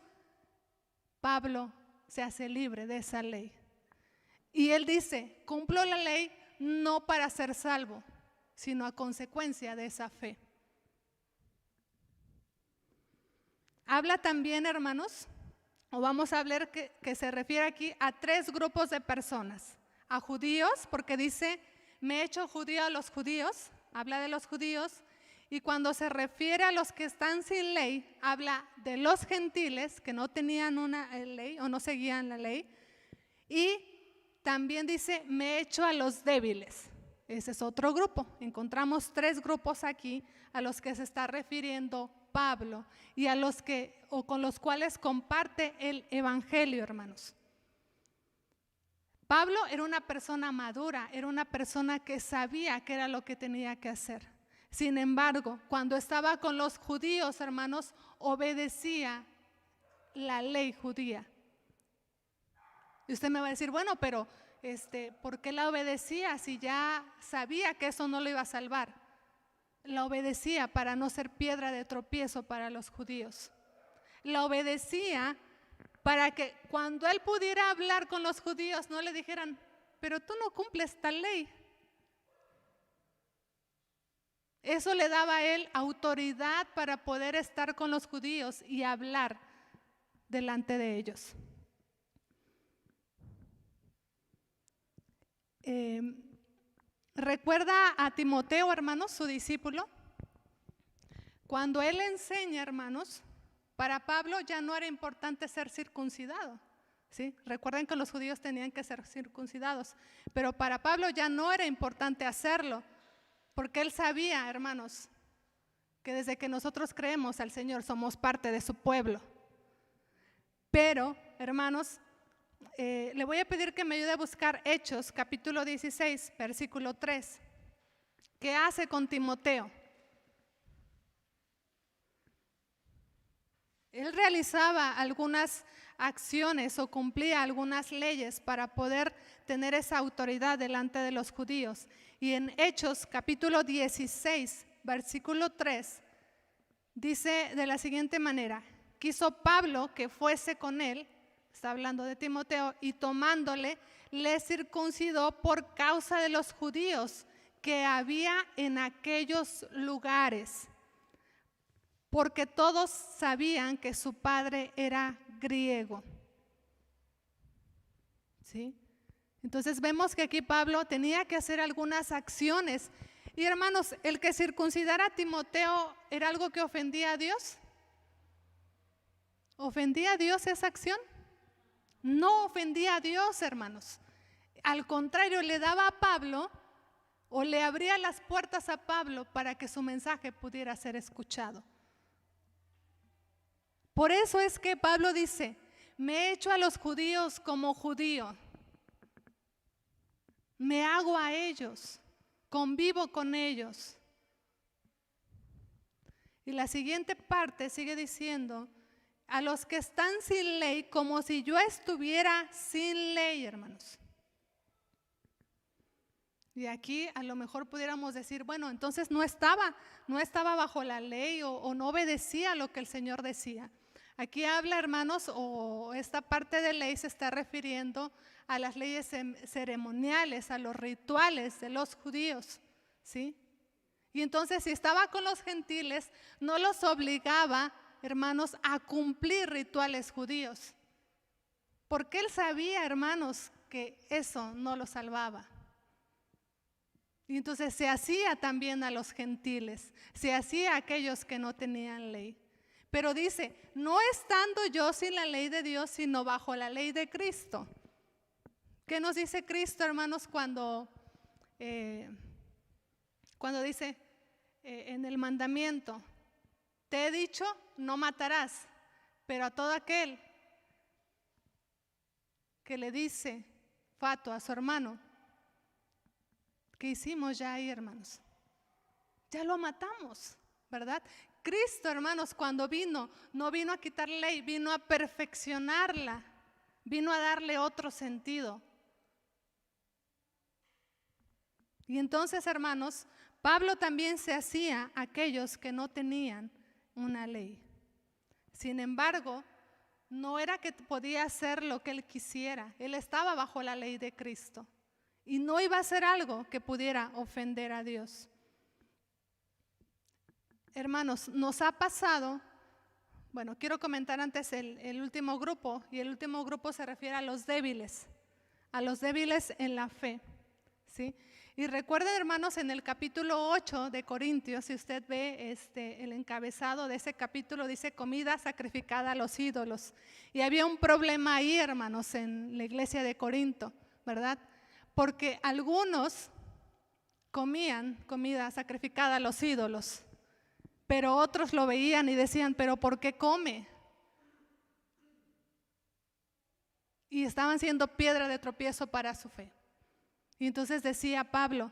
Pablo se hace libre de esa ley. Y él dice, cumplo la ley no para ser salvo, sino a consecuencia de esa fe. Habla también, hermanos, o vamos a hablar que se refiere aquí a tres grupos de personas. A judíos, porque dice, me he hecho judío a los judíos, habla de los judíos. Y cuando se refiere a los que están sin ley, habla de los gentiles que no tenían una ley o no seguían la ley. Y también dice, me he hecho a los débiles. Ese es otro grupo. Encontramos tres grupos aquí a los que se está refiriendo Pablo y a los que o con los cuales comparte el evangelio, hermanos. Pablo era una persona madura, era una persona que sabía qué era lo que tenía que hacer. Sin embargo, cuando estaba con los judíos, hermanos, obedecía la ley judía. Y usted me va a decir, bueno, pero ¿por qué la obedecía si ya sabía que eso no lo iba a salvar? La obedecía para no ser piedra de tropiezo para los judíos. La obedecía para que cuando él pudiera hablar con los judíos no le dijeran, pero tú no cumples tal ley. Eso le daba a él autoridad para poder estar con los judíos y hablar delante de ellos. ¿Recuerda a Timoteo, hermanos, su discípulo? Cuando él enseña, hermanos, para Pablo ya no era importante ser circuncidado, ¿sí? Recuerden que los judíos tenían que ser circuncidados, pero para Pablo ya no era importante hacerlo, porque él sabía, hermanos, que desde que nosotros creemos al Señor somos parte de su pueblo. Pero, hermanos, le voy a pedir que me ayude a buscar Hechos, capítulo 16, versículo 3. ¿Qué hace con Timoteo? Él realizaba algunas acciones o cumplía algunas leyes para poder tener esa autoridad delante de los judíos. Y en Hechos, capítulo 16, versículo 3, dice de la siguiente manera: quiso Pablo que fuese con él, está hablando de Timoteo, y tomándole, le circuncidó por causa de los judíos que había en aquellos lugares, porque todos sabían que su padre era griego. ¿Sí? Entonces vemos que aquí Pablo tenía que hacer algunas acciones. Y hermanos, el que circuncidara a Timoteo era algo que ofendía a Dios. ¿Ofendía a Dios esa acción? No ofendía a Dios, hermanos. Al contrario, le daba a Pablo, o le abría las puertas a Pablo para que su mensaje pudiera ser escuchado. Por eso es que Pablo dice: me he hecho a los judíos como judío, me hago a ellos, convivo con ellos. Y la siguiente parte sigue diciendo: a los que están sin ley, como si yo estuviera sin ley, hermanos. Y aquí a lo mejor pudiéramos decir, bueno, entonces no estaba bajo la ley o no obedecía lo que el Señor decía. Aquí habla, hermanos, o esta parte de ley se está refiriendo a las leyes ceremoniales, a los rituales de los judíos, ¿sí? Y entonces si estaba con los gentiles, no los obligaba, hermanos, a cumplir rituales judíos, porque él sabía, hermanos, que eso no los salvaba. Y entonces se hacía también a los gentiles, se hacía a aquellos que no tenían ley. Pero dice, no estando yo sin la ley de Dios, sino bajo la ley de Cristo. ¿Qué nos dice Cristo, hermanos, cuando dice en el mandamiento: te he dicho, no matarás, pero a todo aquel que le dice fato a su hermano? ¿Qué hicimos ya ahí, hermanos? Ya lo matamos, ¿verdad? Cristo, hermanos, cuando vino, no vino a quitar ley, vino a perfeccionarla, vino a darle otro sentido. Y entonces, hermanos, Pablo también se hacía a aquellos que no tenían una ley. Sin embargo, no era que podía hacer lo que él quisiera, él estaba bajo la ley de Cristo y no iba a hacer algo que pudiera ofender a Dios. Hermanos, nos ha pasado, bueno, quiero comentar antes el último grupo, y el último grupo se refiere a los débiles en la fe, ¿sí? Y recuerden, hermanos, en el capítulo 8 de Corintios, si usted ve el encabezado de ese capítulo, dice comida sacrificada a los ídolos. Y había un problema ahí, hermanos, en la iglesia de Corinto, ¿verdad? Porque algunos comían comida sacrificada a los ídolos, pero otros lo veían y decían, ¿pero por qué come? Y estaban siendo piedra de tropiezo para su fe. Y entonces decía Pablo,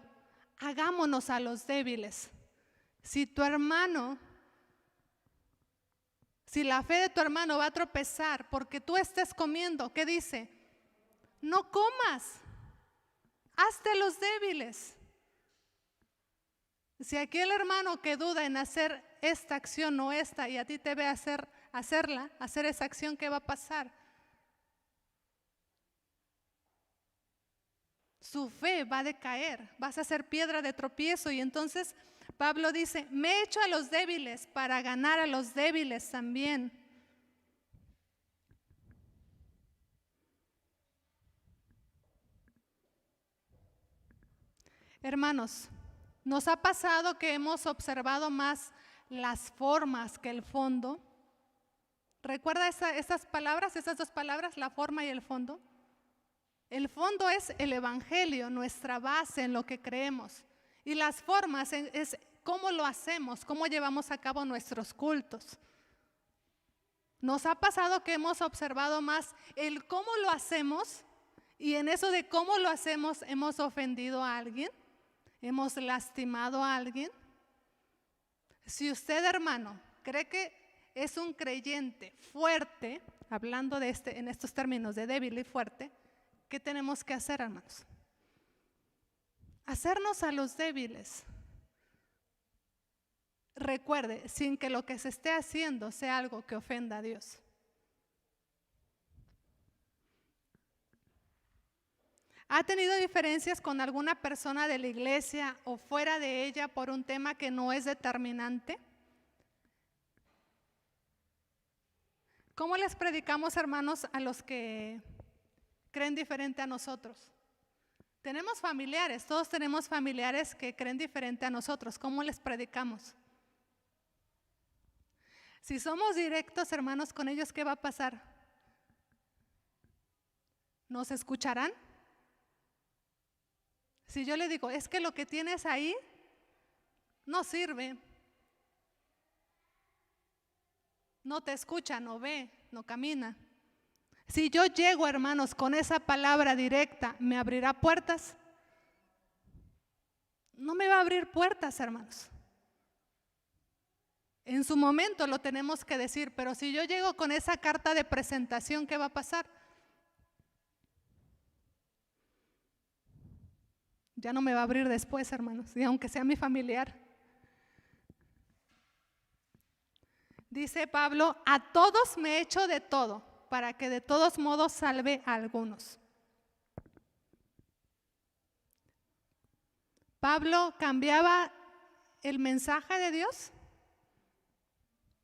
hagámonos a los débiles. Si la fe de tu hermano va a tropezar porque tú estés comiendo, ¿qué dice? No comas, hazte los débiles. Si aquel hermano que duda en hacer esta acción o esta y a ti te ve hacer esa acción, ¿qué va a pasar? Su fe va a decaer, vas a ser piedra de tropiezo. Y entonces Pablo dice, me he hecho a los débiles para ganar a los débiles también. Hermanos, nos ha pasado que hemos observado más las formas que el fondo. ¿Recuerda esas palabras, esas dos palabras, la forma y el fondo? El fondo es el evangelio, nuestra base en lo que creemos. Y las formas es cómo lo hacemos, cómo llevamos a cabo nuestros cultos. Nos ha pasado que hemos observado más el cómo lo hacemos, y en eso de cómo lo hacemos hemos ofendido a alguien, hemos lastimado a alguien. Si usted, hermano, cree que es un creyente fuerte, hablando de en estos términos de débil y fuerte, ¿qué tenemos que hacer, hermanos? Hacernos a los débiles. Recuerde, sin que lo que se esté haciendo sea algo que ofenda a Dios. ¿Ha tenido diferencias con alguna persona de la iglesia o fuera de ella por un tema que no es determinante? ¿Cómo les predicamos, hermanos, a los que creen diferente a nosotros? Tenemos familiares, todos tenemos familiares que creen diferente a nosotros. ¿Cómo les predicamos? Si somos directos, hermanos, con ellos, ¿qué va a pasar? ¿Nos escucharán? Si yo le digo, es que lo que tienes ahí no sirve, no te escucha, no ve, no camina. Si yo llego, hermanos, con esa palabra directa, ¿me abrirá puertas? No me va a abrir puertas, hermanos. En su momento lo tenemos que decir, pero si yo llego con esa carta de presentación, ¿qué va a pasar? Ya no me va a abrir después, hermanos, y aunque sea mi familiar. Dice Pablo, a todos me he hecho de todo, para que de todos modos salve a algunos. ¿Pablo cambiaba el mensaje de Dios?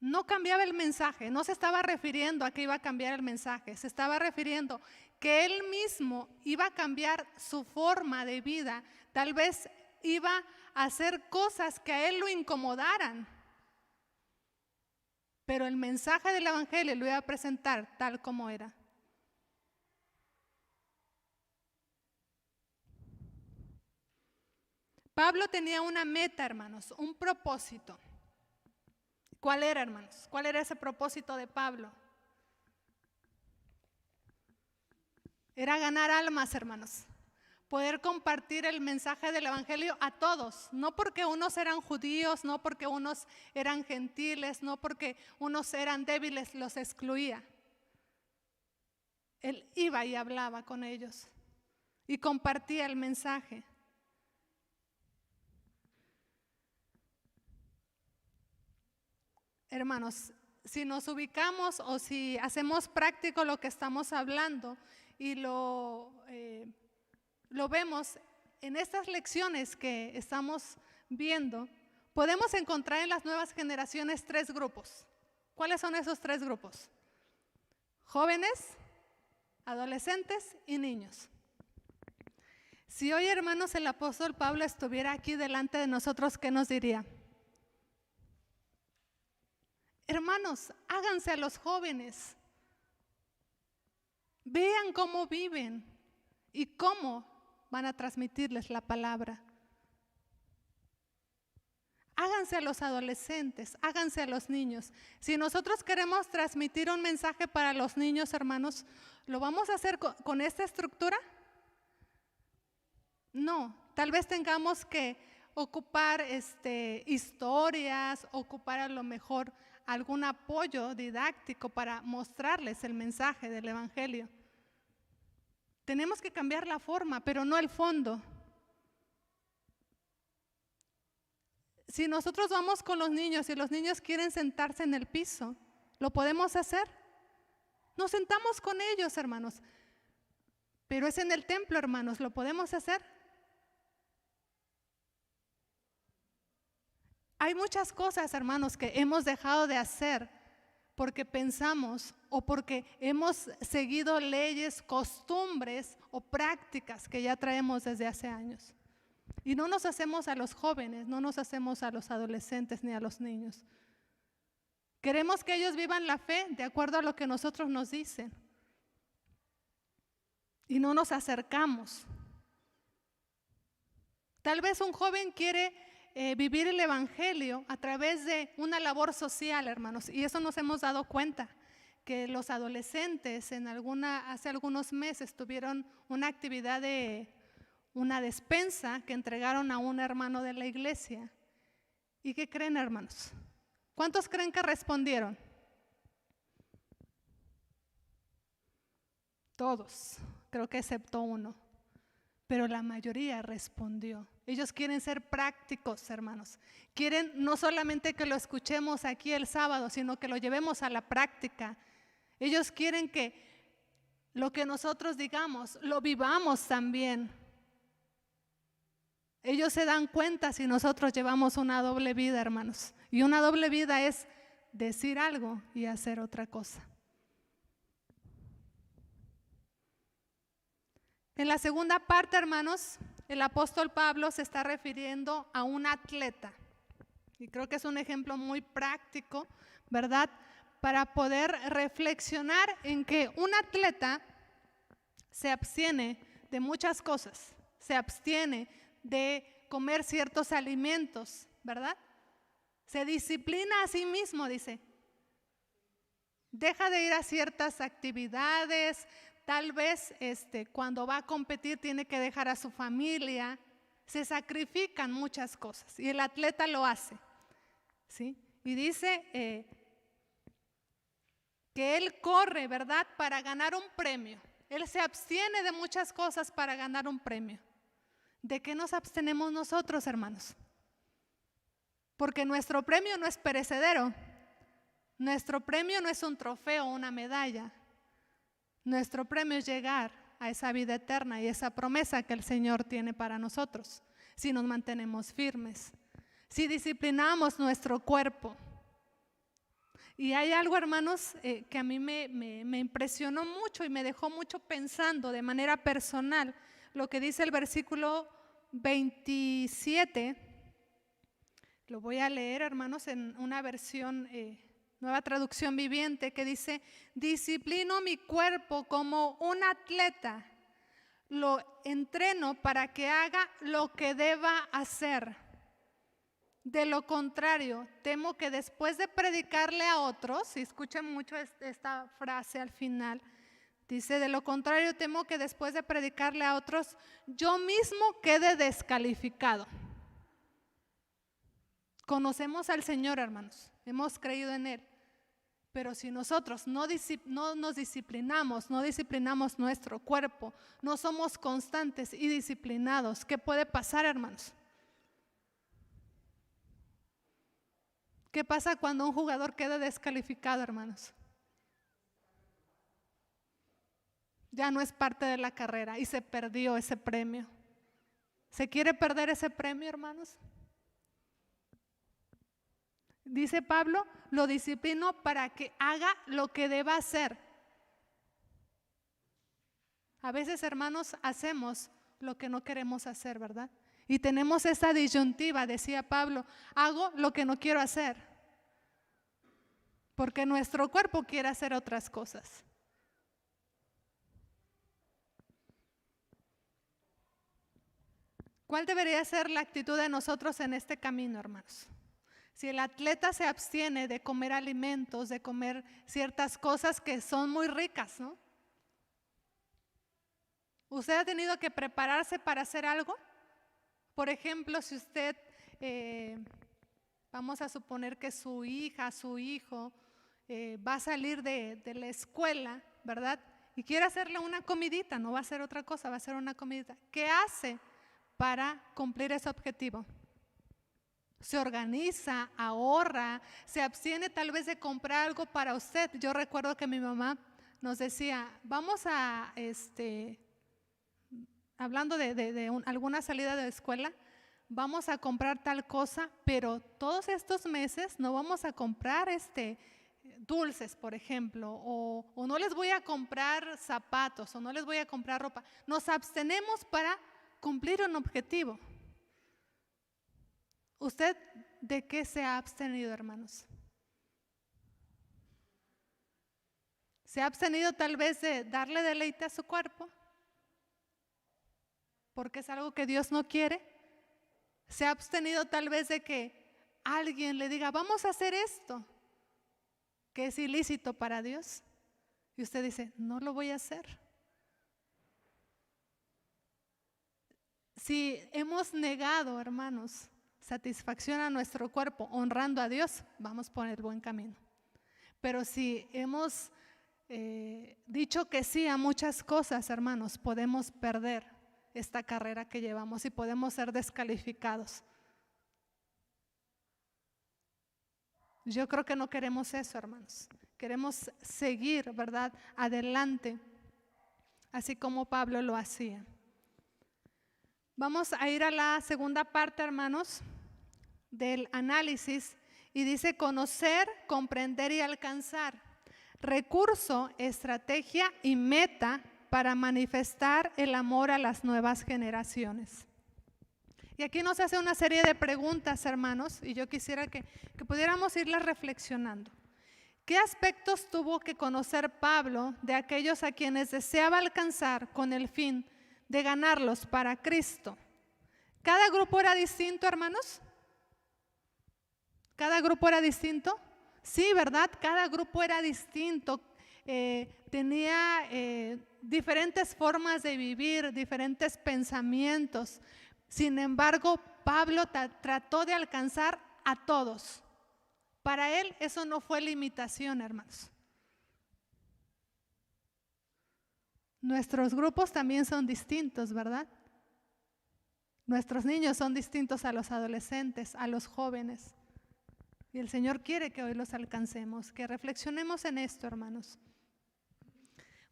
No cambiaba el mensaje, no se estaba refiriendo a que iba a cambiar el mensaje, se estaba refiriendo que él mismo iba a cambiar su forma de vida, tal vez iba a hacer cosas que a él lo incomodaran, pero el mensaje del evangelio lo iba a presentar tal como era. Pablo tenía una meta, hermanos, un propósito. ¿Cuál era, hermanos? ¿Cuál era ese propósito de Pablo? Era ganar almas, hermanos. Poder compartir el mensaje del evangelio a todos, no porque unos eran judíos, no porque unos eran gentiles, no porque unos eran débiles, los excluía. Él iba y hablaba con ellos y compartía el mensaje. Hermanos, si nos ubicamos o si hacemos práctico lo que estamos hablando y lo vemos en estas lecciones que estamos viendo, podemos encontrar en las nuevas generaciones 3 grupos. ¿Cuáles son esos 3 grupos? Jóvenes, adolescentes y niños. Si hoy, hermanos, el apóstol Pablo estuviera aquí delante de nosotros, ¿qué nos diría? Hermanos, háganse a los jóvenes, vean cómo viven y cómo van a transmitirles la palabra. Háganse a los adolescentes, háganse a los niños. Si nosotros queremos transmitir un mensaje para los niños, hermanos, ¿lo vamos a hacer con esta estructura? No, tal vez tengamos que ocupar historias, ocupar a lo mejor algún apoyo didáctico para mostrarles el mensaje del evangelio. Tenemos que cambiar la forma, pero no el fondo. Si nosotros vamos con los niños y los niños quieren sentarse en el piso, ¿lo podemos hacer? Nos sentamos con ellos, hermanos. Pero es en el templo, hermanos, ¿lo podemos hacer? Hay muchas cosas, hermanos, que hemos dejado de hacer porque pensamos o porque hemos seguido leyes, costumbres o prácticas que ya traemos desde hace años. Y no nos hacemos a los jóvenes, no nos hacemos a los adolescentes ni a los niños. Queremos que ellos vivan la fe de acuerdo a lo que nosotros nos dicen. Y no nos acercamos. Tal vez un joven quiere vivir el evangelio a través de una labor social, hermanos, y eso nos hemos dado cuenta, que los adolescentes hace algunos meses tuvieron una actividad de una despensa que entregaron a un hermano de la iglesia. ¿Y qué creen, hermanos? ¿Cuántos creen que respondieron? Todos, creo que excepto uno, pero la mayoría respondió. Ellos quieren ser prácticos, hermanos. Quieren no solamente que lo escuchemos aquí el sábado, sino que lo llevemos a la práctica. Ellos quieren que lo que nosotros digamos, lo vivamos también. Ellos se dan cuenta si nosotros llevamos una doble vida, hermanos. Y una doble vida es decir algo y hacer otra cosa. En la segunda parte, hermanos, el apóstol Pablo se está refiriendo a un atleta. Y creo que es un ejemplo muy práctico, ¿verdad? Para poder reflexionar en que un atleta se abstiene de muchas cosas. Se abstiene de comer ciertos alimentos, ¿verdad? Se disciplina a sí mismo, dice. Deja de ir a ciertas actividades. Tal vez cuando va a competir tiene que dejar a su familia. Se sacrifican muchas cosas y el atleta lo hace, ¿sí? Y dice que él corre, ¿verdad?, para ganar un premio. Él se abstiene de muchas cosas para ganar un premio. ¿De qué nos abstenemos nosotros, hermanos? Porque nuestro premio no es perecedero. Nuestro premio no es un trofeo o una medalla. Nuestro premio es llegar a esa vida eterna y esa promesa que el Señor tiene para nosotros, si nos mantenemos firmes, si disciplinamos nuestro cuerpo. Y hay algo, hermanos, que a mí me impresionó mucho y me dejó mucho pensando de manera personal, lo que dice el versículo 27. Lo voy a leer, hermanos, en una versión Nueva Traducción Viviente, que dice: disciplino mi cuerpo como un atleta, lo entreno para que haga lo que deba hacer. De lo contrario, temo que después de predicarle a otros, y escuchen mucho esta frase al final, dice: de lo contrario, temo que después de predicarle a otros, yo mismo quede descalificado. Conocemos al Señor, hermanos, hemos creído en Él. Pero si nosotros no nos disciplinamos, no disciplinamos nuestro cuerpo, no somos constantes y disciplinados, ¿qué puede pasar, hermanos? ¿Qué pasa cuando un jugador queda descalificado, hermanos? Ya no es parte de la carrera y se perdió ese premio. ¿Se quiere perder ese premio, hermanos? Dice Pablo, lo disciplino para que haga lo que deba hacer. A veces, hermanos, hacemos lo que no queremos hacer, ¿verdad? Y tenemos esa disyuntiva, decía Pablo: hago lo que no quiero hacer, porque nuestro cuerpo quiere hacer otras cosas. ¿Cuál debería ser la actitud de nosotros en este camino, hermanos? Si el atleta se abstiene de comer alimentos, de comer ciertas cosas que son muy ricas, ¿no? ¿Usted ha tenido que prepararse para hacer algo? Por ejemplo, si usted, vamos a suponer que su hija, su hijo va a salir de la escuela, ¿verdad? Y quiere hacerle una comidita, no va a hacer otra cosa, va a hacer una comidita. ¿Qué hace para cumplir ese objetivo? Se organiza, ahorra, se abstiene tal vez de comprar algo para usted. Yo recuerdo que mi mamá nos decía: vamos hablando de alguna salida de escuela, vamos a comprar tal cosa, pero todos estos meses no vamos a comprar dulces, por ejemplo, o no les voy a comprar zapatos, o no les voy a comprar ropa. Nos abstenemos para cumplir un objetivo. ¿Usted de qué se ha abstenido, hermanos? ¿Se ha abstenido tal vez de darle deleite a su cuerpo? Porque es algo que Dios no quiere. ¿Se ha abstenido tal vez de que alguien le diga, vamos a hacer esto, que es ilícito para Dios? Y usted dice, no lo voy a hacer. Si hemos negado, hermanos, satisfacción a nuestro cuerpo, honrando a Dios, vamos por el buen camino. Pero si hemos dicho que sí a muchas cosas, hermanos, podemos perder esta carrera que llevamos y podemos ser descalificados. Yo creo que no queremos eso, hermanos. Queremos seguir, ¿verdad?, adelante, así como Pablo lo hacía. Vamos a ir a la segunda parte, hermanos, del análisis, y dice conocer, comprender y alcanzar. Recurso, estrategia y meta para manifestar el amor a las nuevas generaciones. Y aquí nos hace una serie de preguntas, hermanos, y yo quisiera que pudiéramos irlas reflexionando. ¿Qué aspectos tuvo que conocer Pablo de aquellos a quienes deseaba alcanzar con el fin de ganarlos para Cristo? ¿Cada grupo era distinto, hermanos? ¿Cada grupo era distinto? Sí, ¿verdad? Cada grupo era distinto. Tenía diferentes formas de vivir, diferentes pensamientos. Sin embargo, Pablo trató de alcanzar a todos. Para él eso no fue limitación, hermanos. Nuestros grupos también son distintos, ¿verdad? Nuestros niños son distintos a los adolescentes, a los jóvenes. Y el Señor quiere que hoy los alcancemos, que reflexionemos en esto, hermanos.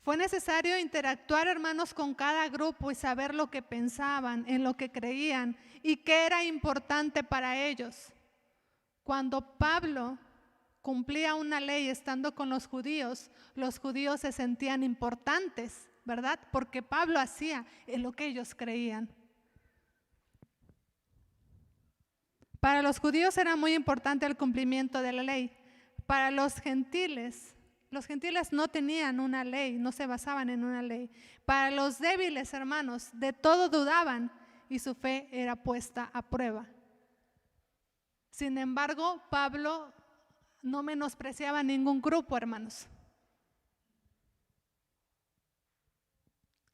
Fue necesario interactuar, hermanos, con cada grupo y saber lo que pensaban, en lo que creían y qué era importante para ellos. Cuando Pablo cumplía una ley estando con los judíos se sentían importantes, ¿verdad? Porque Pablo hacía en lo que ellos creían. Para los judíos era muy importante el cumplimiento de la ley. Para los gentiles no tenían una ley, no se basaban en una ley. Para los débiles, hermanos, de todo dudaban y su fe era puesta a prueba. Sin embargo, Pablo no menospreciaba ningún grupo, hermanos.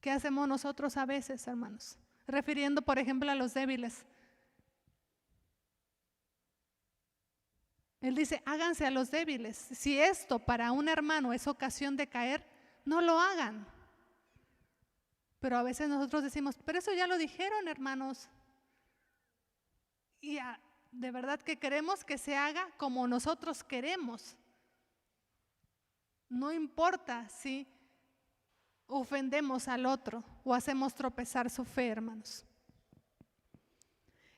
¿Qué hacemos nosotros a veces, hermanos? Refiriendo, por ejemplo, a los débiles. Él dice, háganse a los débiles. Si esto para un hermano es ocasión de caer, no lo hagan. Pero a veces nosotros decimos, pero eso ya lo dijeron, hermanos. Y de verdad que queremos que se haga como nosotros queremos. No importa si ofendemos al otro o hacemos tropezar su fe, hermanos.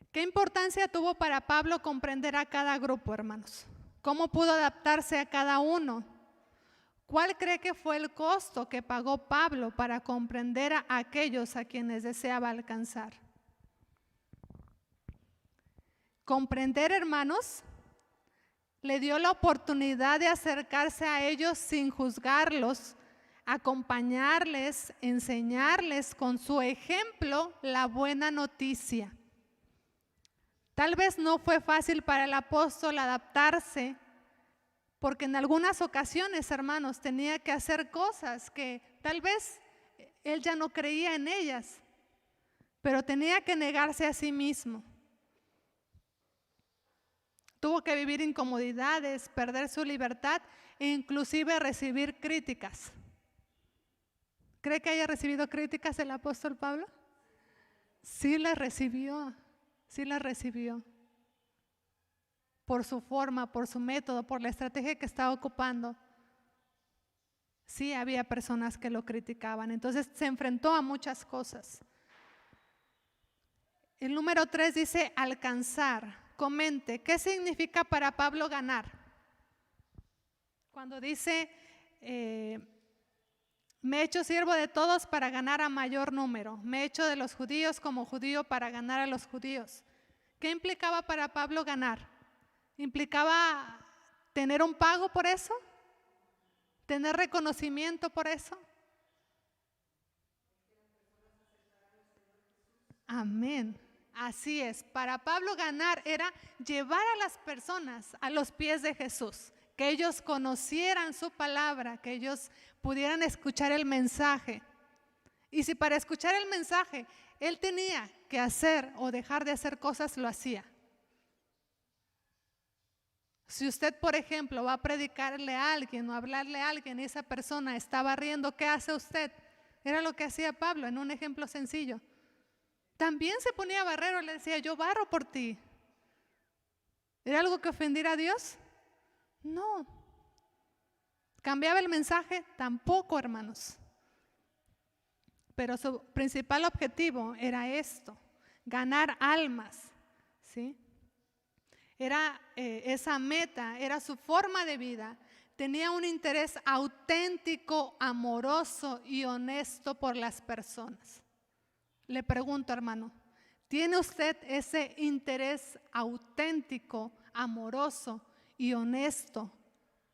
¿Qué importancia tuvo para Pablo comprender a cada grupo, hermanos? ¿Cómo pudo adaptarse a cada uno? ¿Cuál cree que fue el costo que pagó Pablo para comprender a aquellos a quienes deseaba alcanzar? Comprender, hermanos, le dio la oportunidad de acercarse a ellos sin juzgarlos, acompañarles, enseñarles con su ejemplo la buena noticia. Tal vez no fue fácil para el apóstol adaptarse, porque en algunas ocasiones, hermanos, tenía que hacer cosas que tal vez él ya no creía en ellas, pero tenía que negarse a sí mismo. Tuvo que vivir incomodidades, perder su libertad e inclusive recibir críticas. ¿Cree que haya recibido críticas el apóstol Pablo? Sí las recibió. Sí la recibió por su forma, por su método, por la estrategia que estaba ocupando. Sí había personas que lo criticaban, entonces se enfrentó a muchas cosas. El número 3 dice alcanzar. Comente, ¿qué significa para Pablo ganar? Cuando dice, me he hecho siervo de todos para ganar a mayor número. Me he hecho de los judíos como judío para ganar a los judíos. ¿Qué implicaba para Pablo ganar? ¿Implicaba tener un pago por eso? ¿Tener reconocimiento por eso? Amén. Así es. Para Pablo ganar era llevar a las personas a los pies de Jesús, que ellos conocieran su palabra, que ellos pudieran escuchar el mensaje. Y si para escuchar el mensaje él tenía que hacer o dejar de hacer cosas, lo hacía. Si usted, por ejemplo, va a predicarle a alguien o hablarle a alguien y esa persona está barriendo, ¿qué hace usted? Era lo que hacía Pablo en un ejemplo sencillo. También se ponía a barrer o le decía, yo barro por ti. ¿Era algo que ofendiera a Dios? No. ¿Cambiaba el mensaje? Tampoco, hermanos. Pero su principal objetivo era esto, ganar almas, ¿sí? Era esa meta, era su forma de vida. Tenía un interés auténtico, amoroso y honesto por las personas. Le pregunto, hermano, ¿tiene usted ese interés auténtico, amoroso y honesto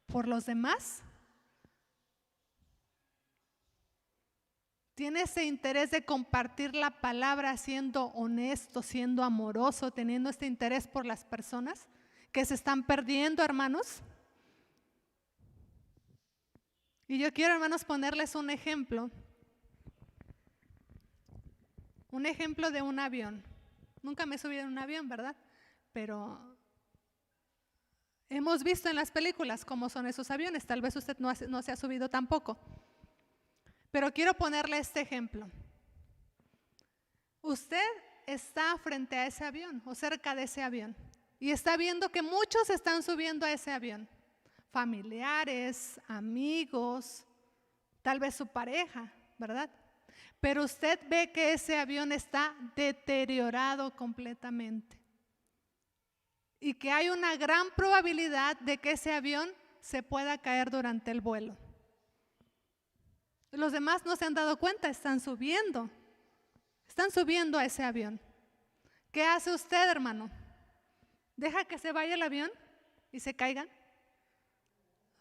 por los demás? ¿Tiene ese interés de compartir la palabra siendo honesto, siendo amoroso, teniendo este interés por las personas que se están perdiendo, hermanos? Y yo quiero, hermanos, ponerles un ejemplo. Un ejemplo de un avión. Nunca me he subido en un avión, ¿verdad? Pero hemos visto en las películas cómo son esos aviones. Tal vez usted no se ha subido tampoco. Pero quiero ponerle este ejemplo. Usted está frente a ese avión o cerca de ese avión y está viendo que muchos están subiendo a ese avión. Familiares, amigos, tal vez su pareja, ¿verdad? Pero usted ve que ese avión está deteriorado completamente y que hay una gran probabilidad de que ese avión se pueda caer durante el vuelo. Los demás no se han dado cuenta, están subiendo a ese avión. ¿Qué hace usted, hermano? ¿Deja que se vaya el avión y se caigan?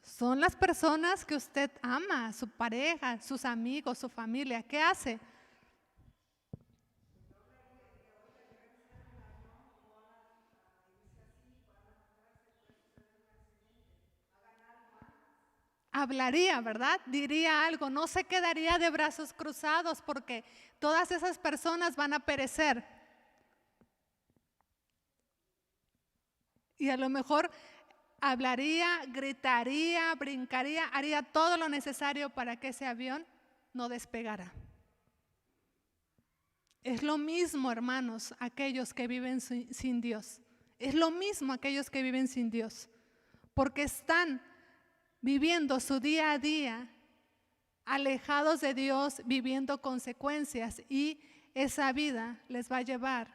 Son las personas que usted ama, su pareja, sus amigos, su familia. ¿Qué hace? Hablaría, ¿verdad? Diría algo, no se quedaría de brazos cruzados porque todas esas personas van a perecer. Y a lo mejor hablaría, gritaría, brincaría, haría todo lo necesario para que ese avión no despegara. Es lo mismo, hermanos, aquellos que viven sin Dios. Es lo mismo aquellos que viven sin Dios, porque están viviendo su día a día, alejados de Dios, viviendo consecuencias, y esa vida les va a llevar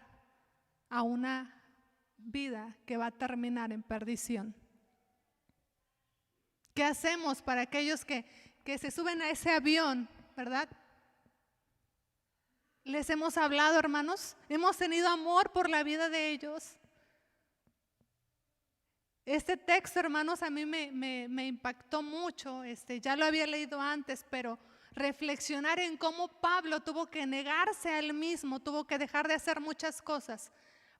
a una vida que va a terminar en perdición. ¿Qué hacemos para aquellos que se suben a ese avión, verdad? ¿Les hemos hablado, hermanos? ¿Hemos tenido amor por la vida de ellos? Este texto, hermanos, a mí me impactó mucho. Ya lo había leído antes, pero reflexionar en cómo Pablo tuvo que negarse a él mismo, tuvo que dejar de hacer muchas cosas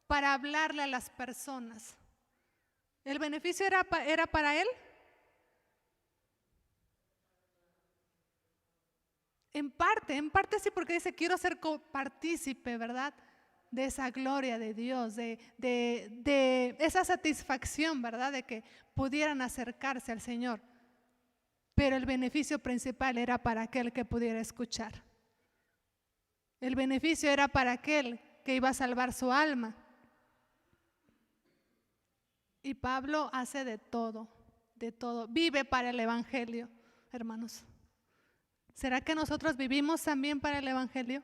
para hablarle a las personas. ¿El beneficio era para él? En parte sí, porque dice, quiero ser partícipe, ¿verdad? De esa gloria de Dios, de esa satisfacción, ¿verdad? De que pudieran acercarse al Señor. Pero el beneficio principal era para aquel que pudiera escuchar. El beneficio era para aquel que iba a salvar su alma. Y Pablo hace de todo, vive para el Evangelio, hermanos. ¿Será que nosotros vivimos también para el Evangelio?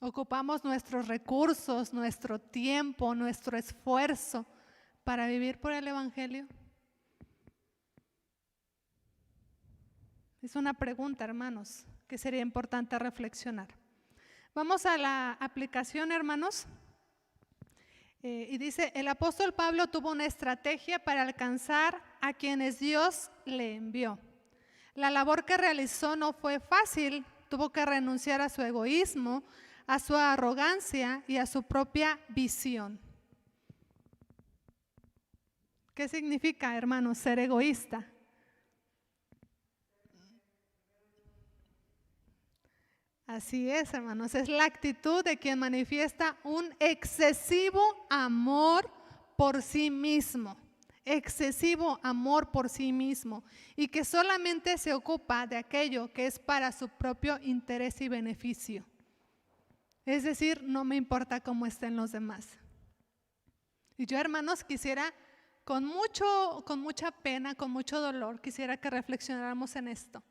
Ocupamos nuestros recursos, nuestro tiempo, nuestro esfuerzo para vivir por el Evangelio. Es una pregunta, hermanos, que sería importante reflexionar. Vamos a la aplicación, hermanos. Y dice, el apóstol Pablo tuvo una estrategia para alcanzar a quienes Dios le envió. La labor que realizó no fue fácil, tuvo que renunciar a su egoísmo, a su arrogancia y a su propia visión. ¿Qué significa, hermanos, ser egoísta? Así es, hermanos, es la actitud de quien manifiesta un excesivo amor por sí mismo, excesivo amor por sí mismo, y que solamente se ocupa de aquello que es para su propio interés y beneficio. Es decir, no me importa cómo estén los demás. Y yo, hermanos, quisiera con mucha pena, con mucho dolor, quisiera que reflexionáramos en esto.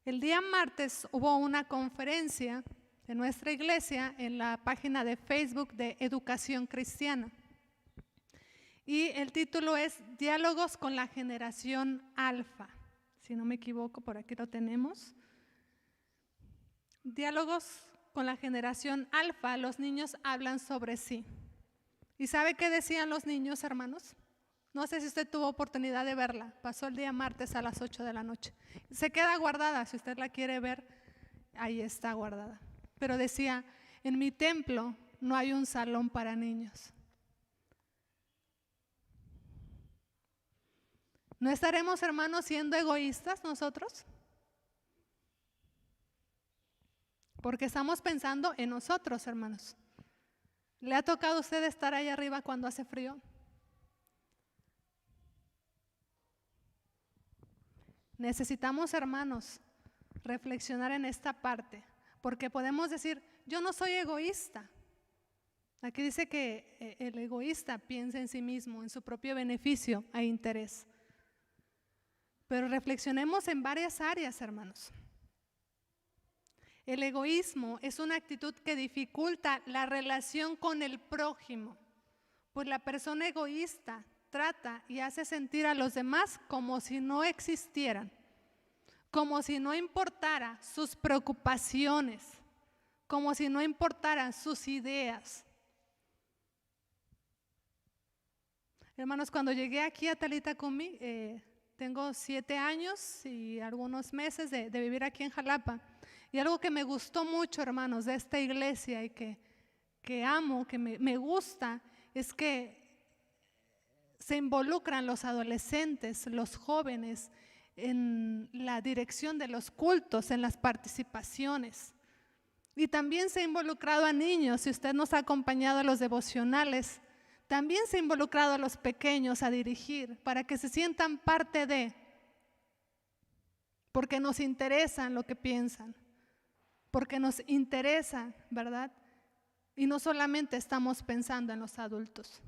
El día martes hubo una conferencia de nuestra iglesia en la página de Facebook de Educación Cristiana. Y el título es Diálogos con la generación alfa. Si no me equivoco, por aquí lo tenemos. Diálogos con la generación alfa, los niños hablan sobre sí. ¿Y sabe qué decían los niños, hermanos? No sé si usted tuvo oportunidad de verla, pasó el día martes a las 8 de la noche. Se queda guardada, si usted la quiere ver, ahí está guardada. Pero decía, en mi templo no hay un salón para niños. ¿No estaremos, hermanos, siendo egoístas nosotros? Porque estamos pensando en nosotros, hermanos. ¿Le ha tocado a usted estar ahí arriba cuando hace frío? Necesitamos, hermanos, reflexionar en esta parte, porque podemos decir, yo no soy egoísta. Aquí dice que el egoísta piensa en sí mismo, en su propio beneficio e interés. Pero reflexionemos en varias áreas, hermanos. El egoísmo es una actitud que dificulta la relación con el prójimo, pues la persona egoísta trata y hace sentir a los demás como si no existieran, como si no importara sus preocupaciones, como si no importaran sus ideas. Hermanos, cuando llegué aquí a Talitacumi, tengo 7 años y algunos meses de vivir aquí en Jalapa, y algo que me gustó mucho, hermanos, de esta iglesia y que amo, que me gusta, es que se involucran los adolescentes, los jóvenes en la dirección de los cultos, en las participaciones. Y también se ha involucrado a niños, si usted nos ha acompañado a los devocionales, también se ha involucrado a los pequeños a dirigir para que se sientan parte de, porque nos interesa lo que piensan, porque nos interesa, ¿verdad? Y no solamente estamos pensando en los adultos.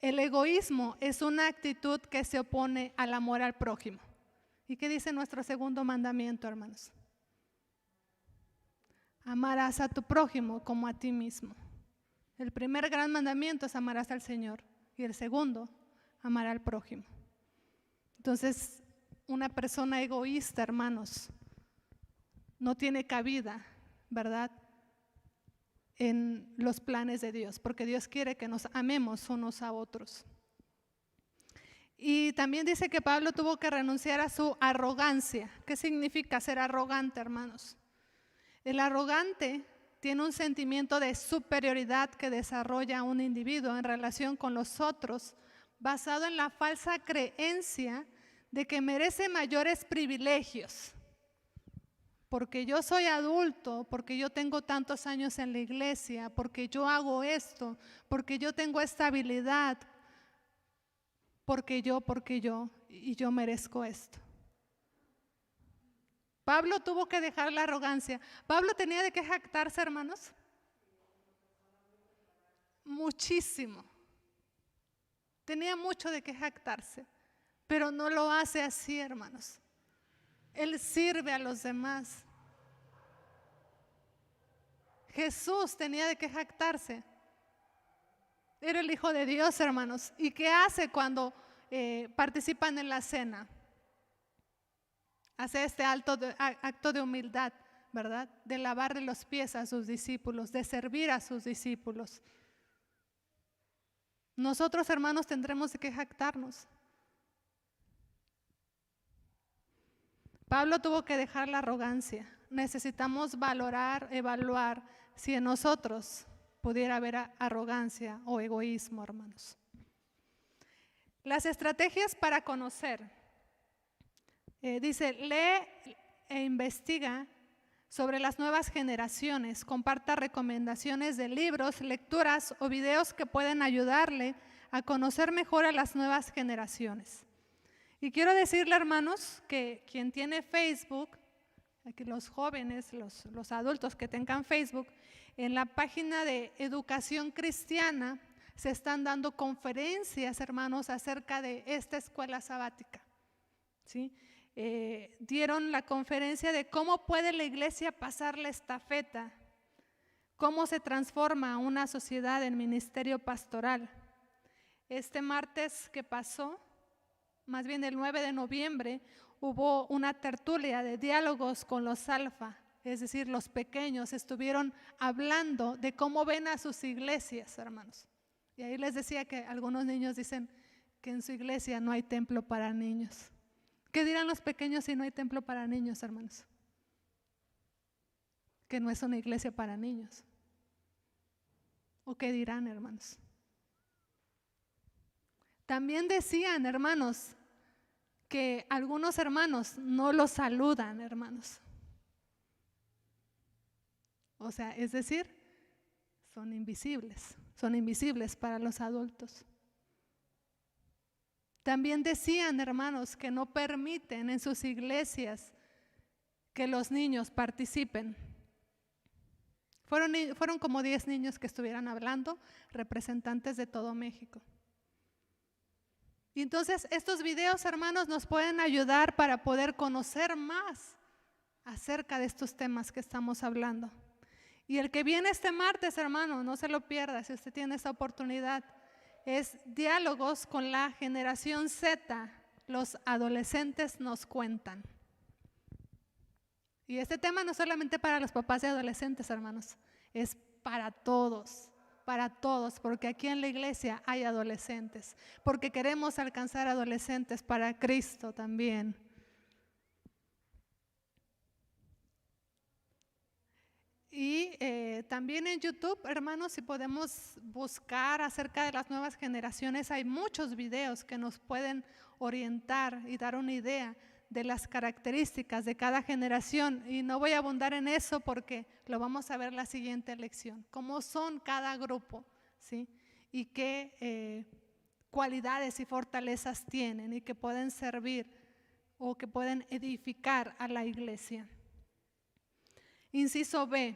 El egoísmo es una actitud que se opone al amor al prójimo. ¿Y qué dice nuestro segundo mandamiento, hermanos? Amarás a tu prójimo como a ti mismo. El primer gran mandamiento es amarás al Señor y el segundo, amar al prójimo. Entonces, una persona egoísta, hermanos, no tiene cabida, ¿verdad?, en los planes de Dios, porque Dios quiere que nos amemos unos a otros. Y también dice que Pablo tuvo que renunciar a su arrogancia. ¿Qué significa ser arrogante, hermanos? El arrogante tiene un sentimiento de superioridad que desarrolla un individuo en relación con los otros, basado en la falsa creencia de que merece mayores privilegios. Porque yo soy adulto, porque yo tengo tantos años en la iglesia, porque yo hago esto, porque yo tengo esta habilidad, porque yo, y yo merezco esto. Pablo tuvo que dejar la arrogancia. Pablo tenía de qué jactarse, hermanos. Muchísimo. Tenía mucho de qué jactarse, pero no lo hace así, hermanos. Él sirve a los demás. Jesús tenía de qué jactarse. Era el Hijo de Dios, hermanos. ¿Y qué hace cuando participan en la cena? Hace este acto de humildad, ¿verdad? De lavarle los pies a sus discípulos, de servir a sus discípulos. Nosotros, hermanos, tendremos que jactarnos. Pablo tuvo que dejar la arrogancia. Necesitamos valorar, evaluar si en nosotros pudiera haber arrogancia o egoísmo, hermanos. Las estrategias para conocer. Dice, lee e investiga sobre las nuevas generaciones. Comparta recomendaciones de libros, lecturas o videos que pueden ayudarle a conocer mejor a las nuevas generaciones. Y quiero decirle, hermanos, que quien tiene Facebook, aquí los jóvenes, los adultos que tengan Facebook, en la página de Educación Cristiana se están dando conferencias, hermanos, acerca de esta escuela sabática, ¿sí? Dieron la conferencia de cómo puede la iglesia pasar la estafeta, cómo se transforma una sociedad en ministerio pastoral. Este martes que pasó, más bien el 9 de noviembre, hubo una tertulia de diálogos con los alfa, es decir, los pequeños estuvieron hablando de cómo ven a sus iglesias, hermanos. Y ahí les decía que algunos niños dicen que en su iglesia no hay templo para niños. ¿Qué dirán los pequeños si no hay templo para niños, hermanos? Que no es una iglesia para niños. ¿O qué dirán, hermanos? También decían, hermanos, que algunos hermanos no los saludan, hermanos. O sea, es decir, son invisibles para los adultos. También decían, hermanos, que no permiten en sus iglesias que los niños participen. Fueron como 10 niños que estuvieran hablando, representantes de todo México. Y entonces estos videos, hermanos, nos pueden ayudar para poder conocer más acerca de estos temas que estamos hablando. Y el que viene este martes, hermano, no se lo pierda si usted tiene esa oportunidad. Es diálogos con la generación Z, los adolescentes nos cuentan. Y este tema no es solamente para los papás de adolescentes, hermanos, es para todos, porque aquí en la iglesia hay adolescentes, porque queremos alcanzar adolescentes para Cristo también. Y también en YouTube, hermanos, si podemos buscar acerca de las nuevas generaciones, hay muchos videos que nos pueden orientar y dar una idea de las características de cada generación. Y no voy a abundar en eso porque lo vamos a ver en la siguiente lección. Cómo son cada grupo, ¿sí? Y qué cualidades y fortalezas tienen y que pueden servir o que pueden edificar a la iglesia. Inciso B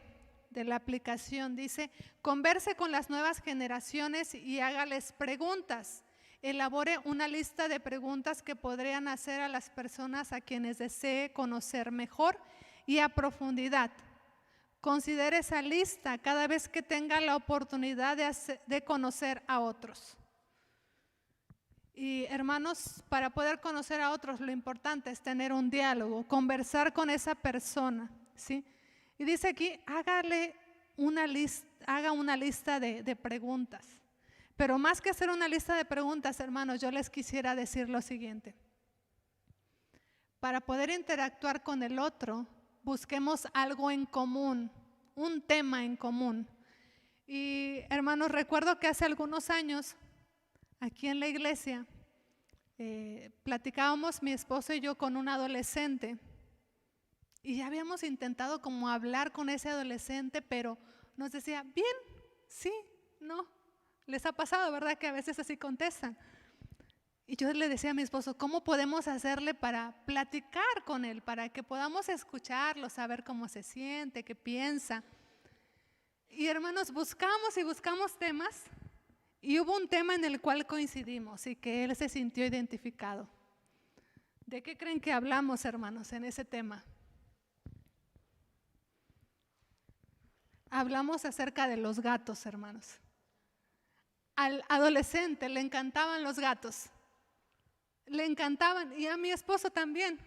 de la aplicación dice, converse con las nuevas generaciones y hágales preguntas. Elabore una lista de preguntas que podrían hacer a las personas a quienes desee conocer mejor y a profundidad. Considere esa lista cada vez que tenga la oportunidad de conocer a otros. Y hermanos, para poder conocer a otros, lo importante es tener un diálogo, conversar con esa persona, ¿sí? Y dice aquí, haga una lista de preguntas. Pero más que hacer una lista de preguntas, hermanos, yo les quisiera decir lo siguiente. Para poder interactuar con el otro, busquemos algo en común, un tema en común. Y hermanos, recuerdo que hace algunos años, aquí en la iglesia, platicábamos mi esposo y yo con un adolescente. Y ya habíamos intentado como hablar con ese adolescente, pero nos decía, bien, sí, no. Les ha pasado, ¿verdad? Que a veces así contestan. Y yo le decía a mi esposo, ¿cómo podemos hacerle para platicar con él? Para que podamos escucharlo, saber cómo se siente, qué piensa. Y hermanos, buscamos y buscamos temas. Y hubo un tema en el cual coincidimos y que él se sintió identificado. ¿De qué creen que hablamos, hermanos, en ese tema? hablamos acerca de los gatos, hermanos. Al adolescente le encantaban los gatos, le encantaban, y a mi esposo también.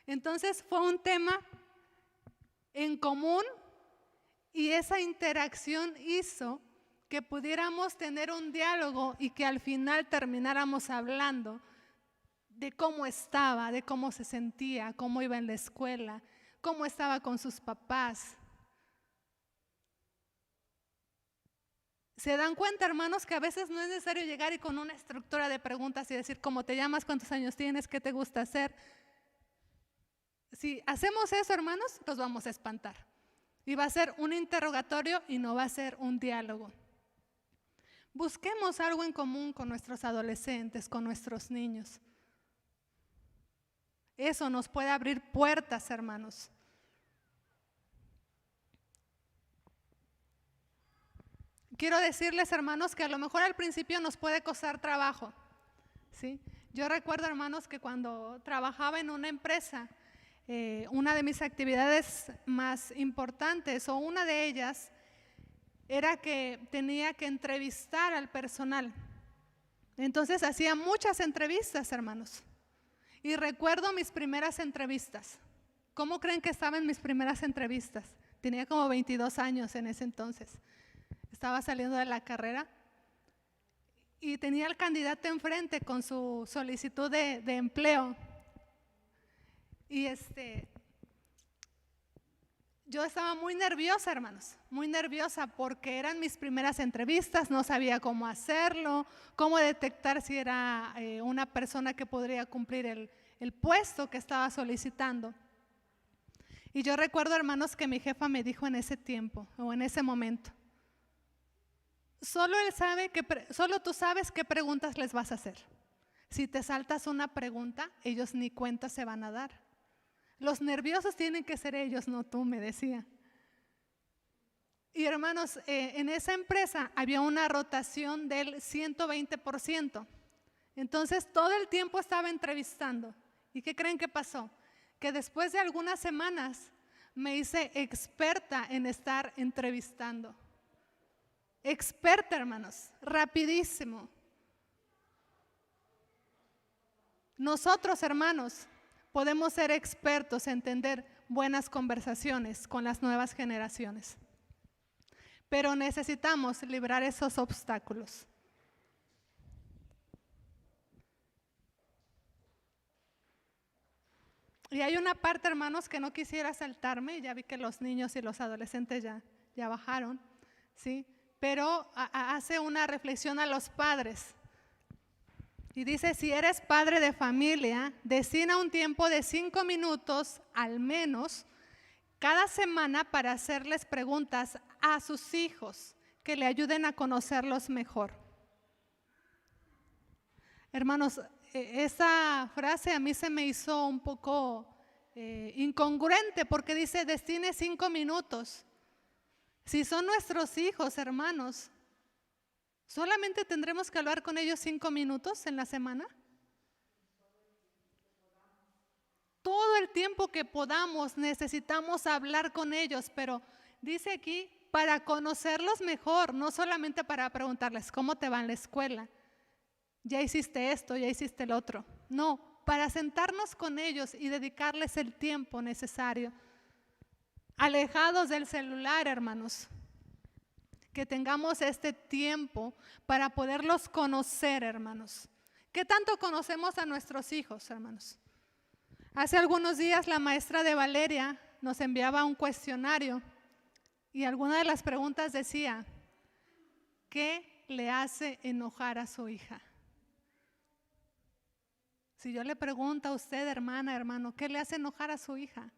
Entonces fue un tema en común y esa interacción hizo que pudiéramos tener un diálogo y que al final termináramos hablando de cómo estaba, de cómo se sentía, cómo iba en la escuela, cómo estaba con sus papás. ¿Se dan cuenta, hermanos, que a veces no es necesario llegar y con una estructura de preguntas y decir cómo te llamas, cuántos años tienes, qué te gusta hacer? Si hacemos eso, hermanos, los vamos a espantar. Y va a ser un interrogatorio y no va a ser un diálogo. Busquemos algo en común con nuestros adolescentes, con nuestros niños. Eso nos puede abrir puertas, hermanos. Quiero decirles, hermanos, que a lo mejor al principio nos puede costar trabajo, ¿sí? Yo recuerdo, hermanos, que cuando trabajaba en una empresa, una de mis actividades más importantes, o una de ellas, era que tenía que entrevistar al personal. Entonces hacía muchas entrevistas, hermanos. Y recuerdo mis primeras entrevistas. ¿Cómo creen que estaba en mis primeras entrevistas? Tenía como 22 años en ese entonces. Estaba saliendo de la carrera y tenía al candidato enfrente con su solicitud de empleo. Y yo estaba muy nerviosa, hermanos, muy nerviosa porque eran mis primeras entrevistas, no sabía cómo hacerlo, cómo detectar si era una persona que podría cumplir el puesto que estaba solicitando. Y yo recuerdo, hermanos, que mi jefa me dijo en ese tiempo o en ese momento: solo tú sabes qué preguntas les vas a hacer. Si te saltas una pregunta, ellos ni cuenta se van a dar. Los nerviosos tienen que ser ellos, no tú, me decía. Y hermanos, en esa empresa había una rotación del 120%. Entonces todo el tiempo estaba entrevistando. ¿Y qué creen que pasó? Que después de algunas semanas me hice experta en estar entrevistando. Experta, hermanos, rapidísimo. Nosotros, hermanos, podemos ser expertos en tener buenas conversaciones con las nuevas generaciones, pero necesitamos librar esos obstáculos. Y hay una parte, hermanos, que no quisiera saltarme. Ya vi que los niños y los adolescentes ya bajaron, ¿sí? Pero hace una reflexión a los padres. Y dice: si eres padre de familia, destina un tiempo de 5 minutos al menos cada semana para hacerles preguntas a sus hijos que le ayuden a conocerlos mejor. Hermanos, esa frase a mí se me hizo un poco incongruente porque dice: destine 5 minutos. Si son nuestros hijos, hermanos, ¿solamente tendremos que hablar con ellos 5 minutos en la semana? Todo el tiempo que podamos necesitamos hablar con ellos, pero dice aquí para conocerlos mejor, no solamente para preguntarles cómo te va en la escuela, ya hiciste esto, ya hiciste el otro. No, para sentarnos con ellos y dedicarles el tiempo necesario, alejados del celular, hermanos. Que tengamos este tiempo para poderlos conocer, hermanos. ¿Qué tanto conocemos a nuestros hijos, hermanos? Hace algunos días la maestra de Valeria nos enviaba un cuestionario y alguna de las preguntas decía: ¿qué le hace enojar a su hija? Si yo le pregunto a usted, hermana, hermano, ¿qué le hace enojar a su hija?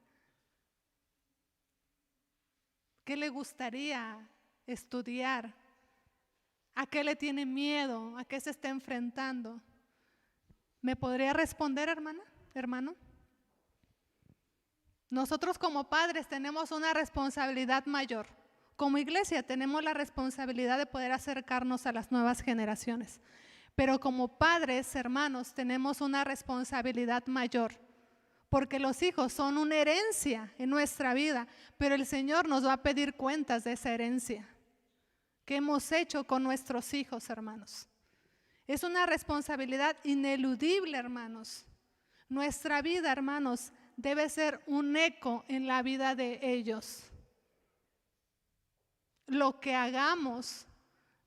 ¿Qué le gustaría estudiar? ¿A qué le tiene miedo? ¿A qué se está enfrentando? ¿Me podría responder, hermana, hermano? Nosotros como padres tenemos una responsabilidad mayor. Como iglesia tenemos la responsabilidad de poder acercarnos a las nuevas generaciones. Pero como padres, hermanos, tenemos una responsabilidad mayor, porque los hijos son una herencia en nuestra vida, pero el Señor nos va a pedir cuentas de esa herencia. ¿Qué hemos hecho con nuestros hijos, hermanos? Es una responsabilidad ineludible, hermanos. Nuestra vida, hermanos, debe ser un eco en la vida de ellos. Lo que hagamos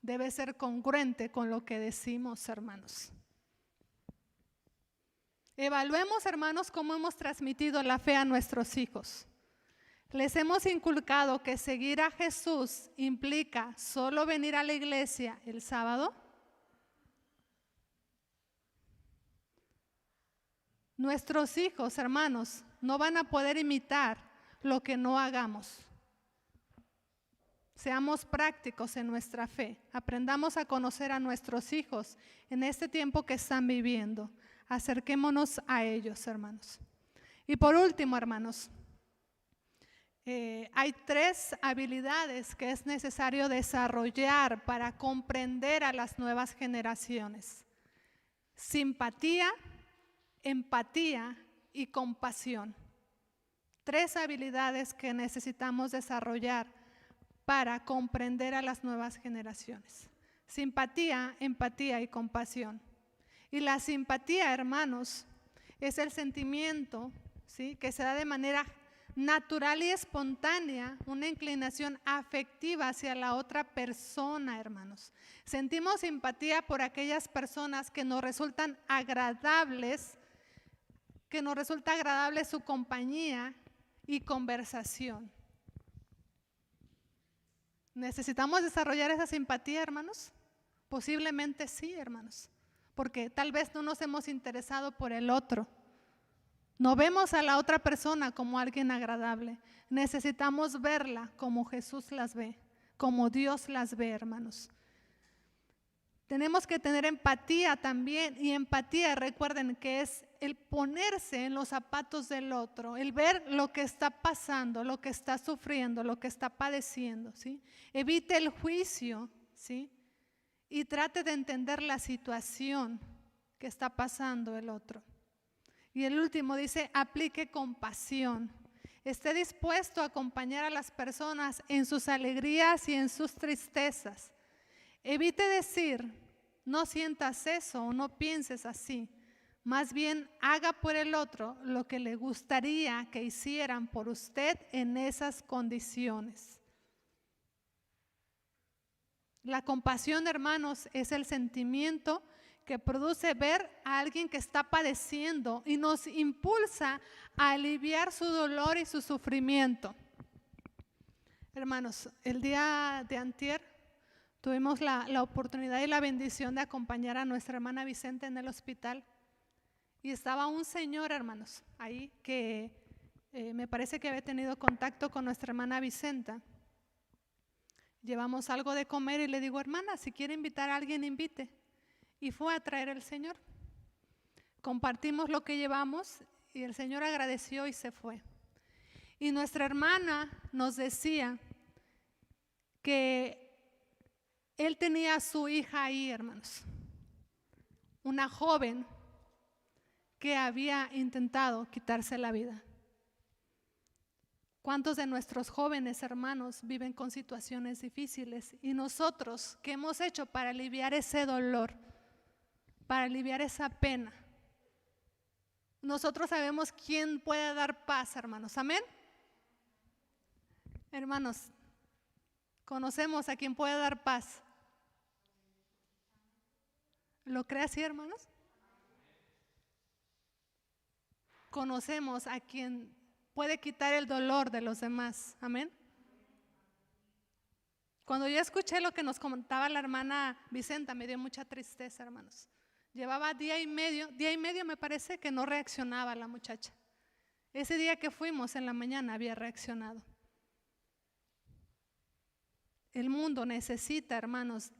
debe ser congruente con lo que decimos, hermanos. Evaluemos, hermanos, cómo hemos transmitido la fe a nuestros hijos. Les hemos inculcado que seguir a Jesús implica solo venir a la iglesia el sábado. Nuestros hijos, hermanos, no van a poder imitar lo que no hagamos. Seamos prácticos en nuestra fe. Aprendamos a conocer a nuestros hijos en este tiempo que están viviendo. Acerquémonos a ellos, hermanos. Y por último, hermanos, hay 3 habilidades que es necesario desarrollar para comprender a las nuevas generaciones: simpatía, empatía y compasión. 3 habilidades que necesitamos desarrollar para comprender a las nuevas generaciones: simpatía, empatía y compasión. Y la simpatía, hermanos, es el sentimiento, ¿sí?, que se da de manera natural y espontánea, una inclinación afectiva hacia la otra persona, hermanos. Sentimos simpatía por aquellas personas que nos resultan agradables, que nos resulta agradable su compañía y conversación. ¿Necesitamos desarrollar esa simpatía, hermanos? Posiblemente sí, hermanos, porque tal vez no nos hemos interesado por el otro. No vemos a la otra persona como alguien agradable. Necesitamos verla como Jesús las ve, como Dios las ve, hermanos. Tenemos que tener empatía también, y empatía, recuerden que es el ponerse en los zapatos del otro, el ver lo que está pasando, lo que está sufriendo, lo que está padeciendo, ¿sí? Evite el juicio, ¿sí?, y trate de entender la situación que está pasando el otro. Y el último dice, aplique compasión. Esté dispuesto a acompañar a las personas en sus alegrías y en sus tristezas. Evite decir, no sientas eso o no pienses así. Más bien, haga por el otro lo que le gustaría que hicieran por usted en esas condiciones. La compasión, hermanos, es el sentimiento que produce ver a alguien que está padeciendo y nos impulsa a aliviar su dolor y su sufrimiento. Hermanos, el día de antier tuvimos la oportunidad y la bendición de acompañar a nuestra hermana Vicenta en el hospital. Y estaba un señor, hermanos, ahí que me parece que había tenido contacto con nuestra hermana Vicenta. Llevamos algo de comer y le digo, hermana, si quiere invitar a alguien, invite. Y fue a traer el Señor. Compartimos lo que llevamos y el Señor agradeció y se fue. Y nuestra hermana nos decía que él tenía a su hija ahí, hermanos, una joven que había intentado quitarse la vida. ¿Cuántos de nuestros jóvenes hermanos viven con situaciones difíciles? Y nosotros, ¿qué hemos hecho para aliviar ese dolor, para aliviar esa pena? Nosotros sabemos quién puede dar paz, hermanos. ¿Amén? Hermanos, conocemos a quien puede dar paz. ¿Lo cree así, hermanos? Conocemos a quien puede quitar el dolor de los demás. Amén. Cuando yo escuché lo que nos comentaba la hermana Vicenta, me dio mucha tristeza, hermanos. Llevaba día y medio me parece que no reaccionaba la muchacha. Ese día que fuimos en la mañana había reaccionado. El mundo necesita, hermanos,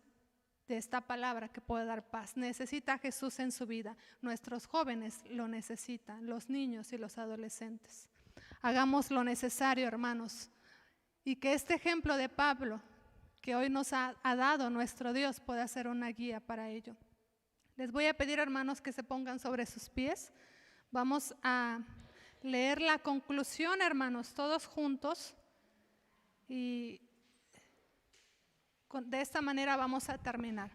de esta palabra que puede dar paz. Necesita a Jesús en su vida. Nuestros jóvenes lo necesitan, los niños y los adolescentes. Hagamos lo necesario, hermanos, y que este ejemplo de Pablo que hoy nos ha dado nuestro Dios pueda ser una guía para ello. Les voy a pedir, hermanos, que se pongan sobre sus pies. Vamos a leer la conclusión, hermanos, todos juntos. Y de esta manera vamos a terminar.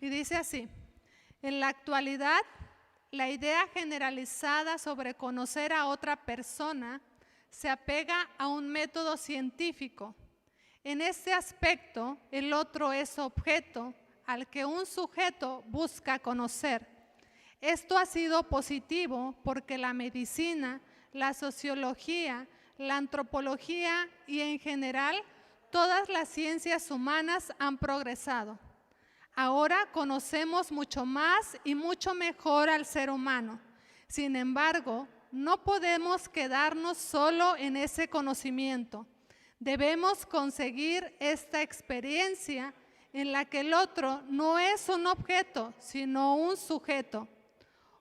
Y dice así: en la actualidad, la idea generalizada sobre conocer a otra persona se apega a un método científico. En este aspecto, el otro es objeto al que un sujeto busca conocer. Esto ha sido positivo porque la medicina, la sociología, la antropología y en general todas las ciencias humanas han progresado. Ahora conocemos mucho más y mucho mejor al ser humano. Sin embargo, no podemos quedarnos solo en ese conocimiento. Debemos conseguir esta experiencia en la que el otro no es un objeto, sino un sujeto.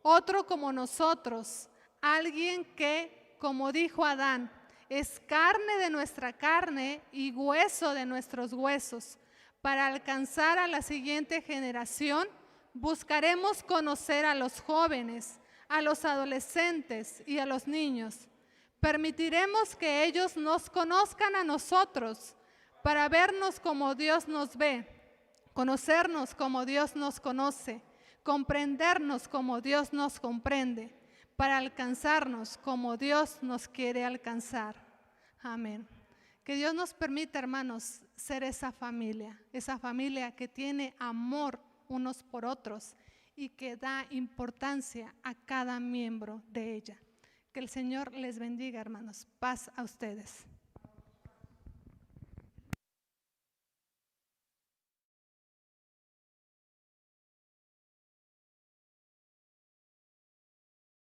Otro como nosotros, alguien que, como dijo Adán, es carne de nuestra carne y hueso de nuestros huesos. Para alcanzar a la siguiente generación, buscaremos conocer a los jóvenes, a los adolescentes y a los niños. Permitiremos que ellos nos conozcan a nosotros para vernos como Dios nos ve, conocernos como Dios nos conoce, comprendernos como Dios nos comprende, para alcanzarnos como Dios nos quiere alcanzar. Amén. Que Dios nos permita, hermanos, ser esa familia que tiene amor unos por otros y que da importancia a cada miembro de ella. Que el Señor les bendiga, hermanos. Paz a ustedes.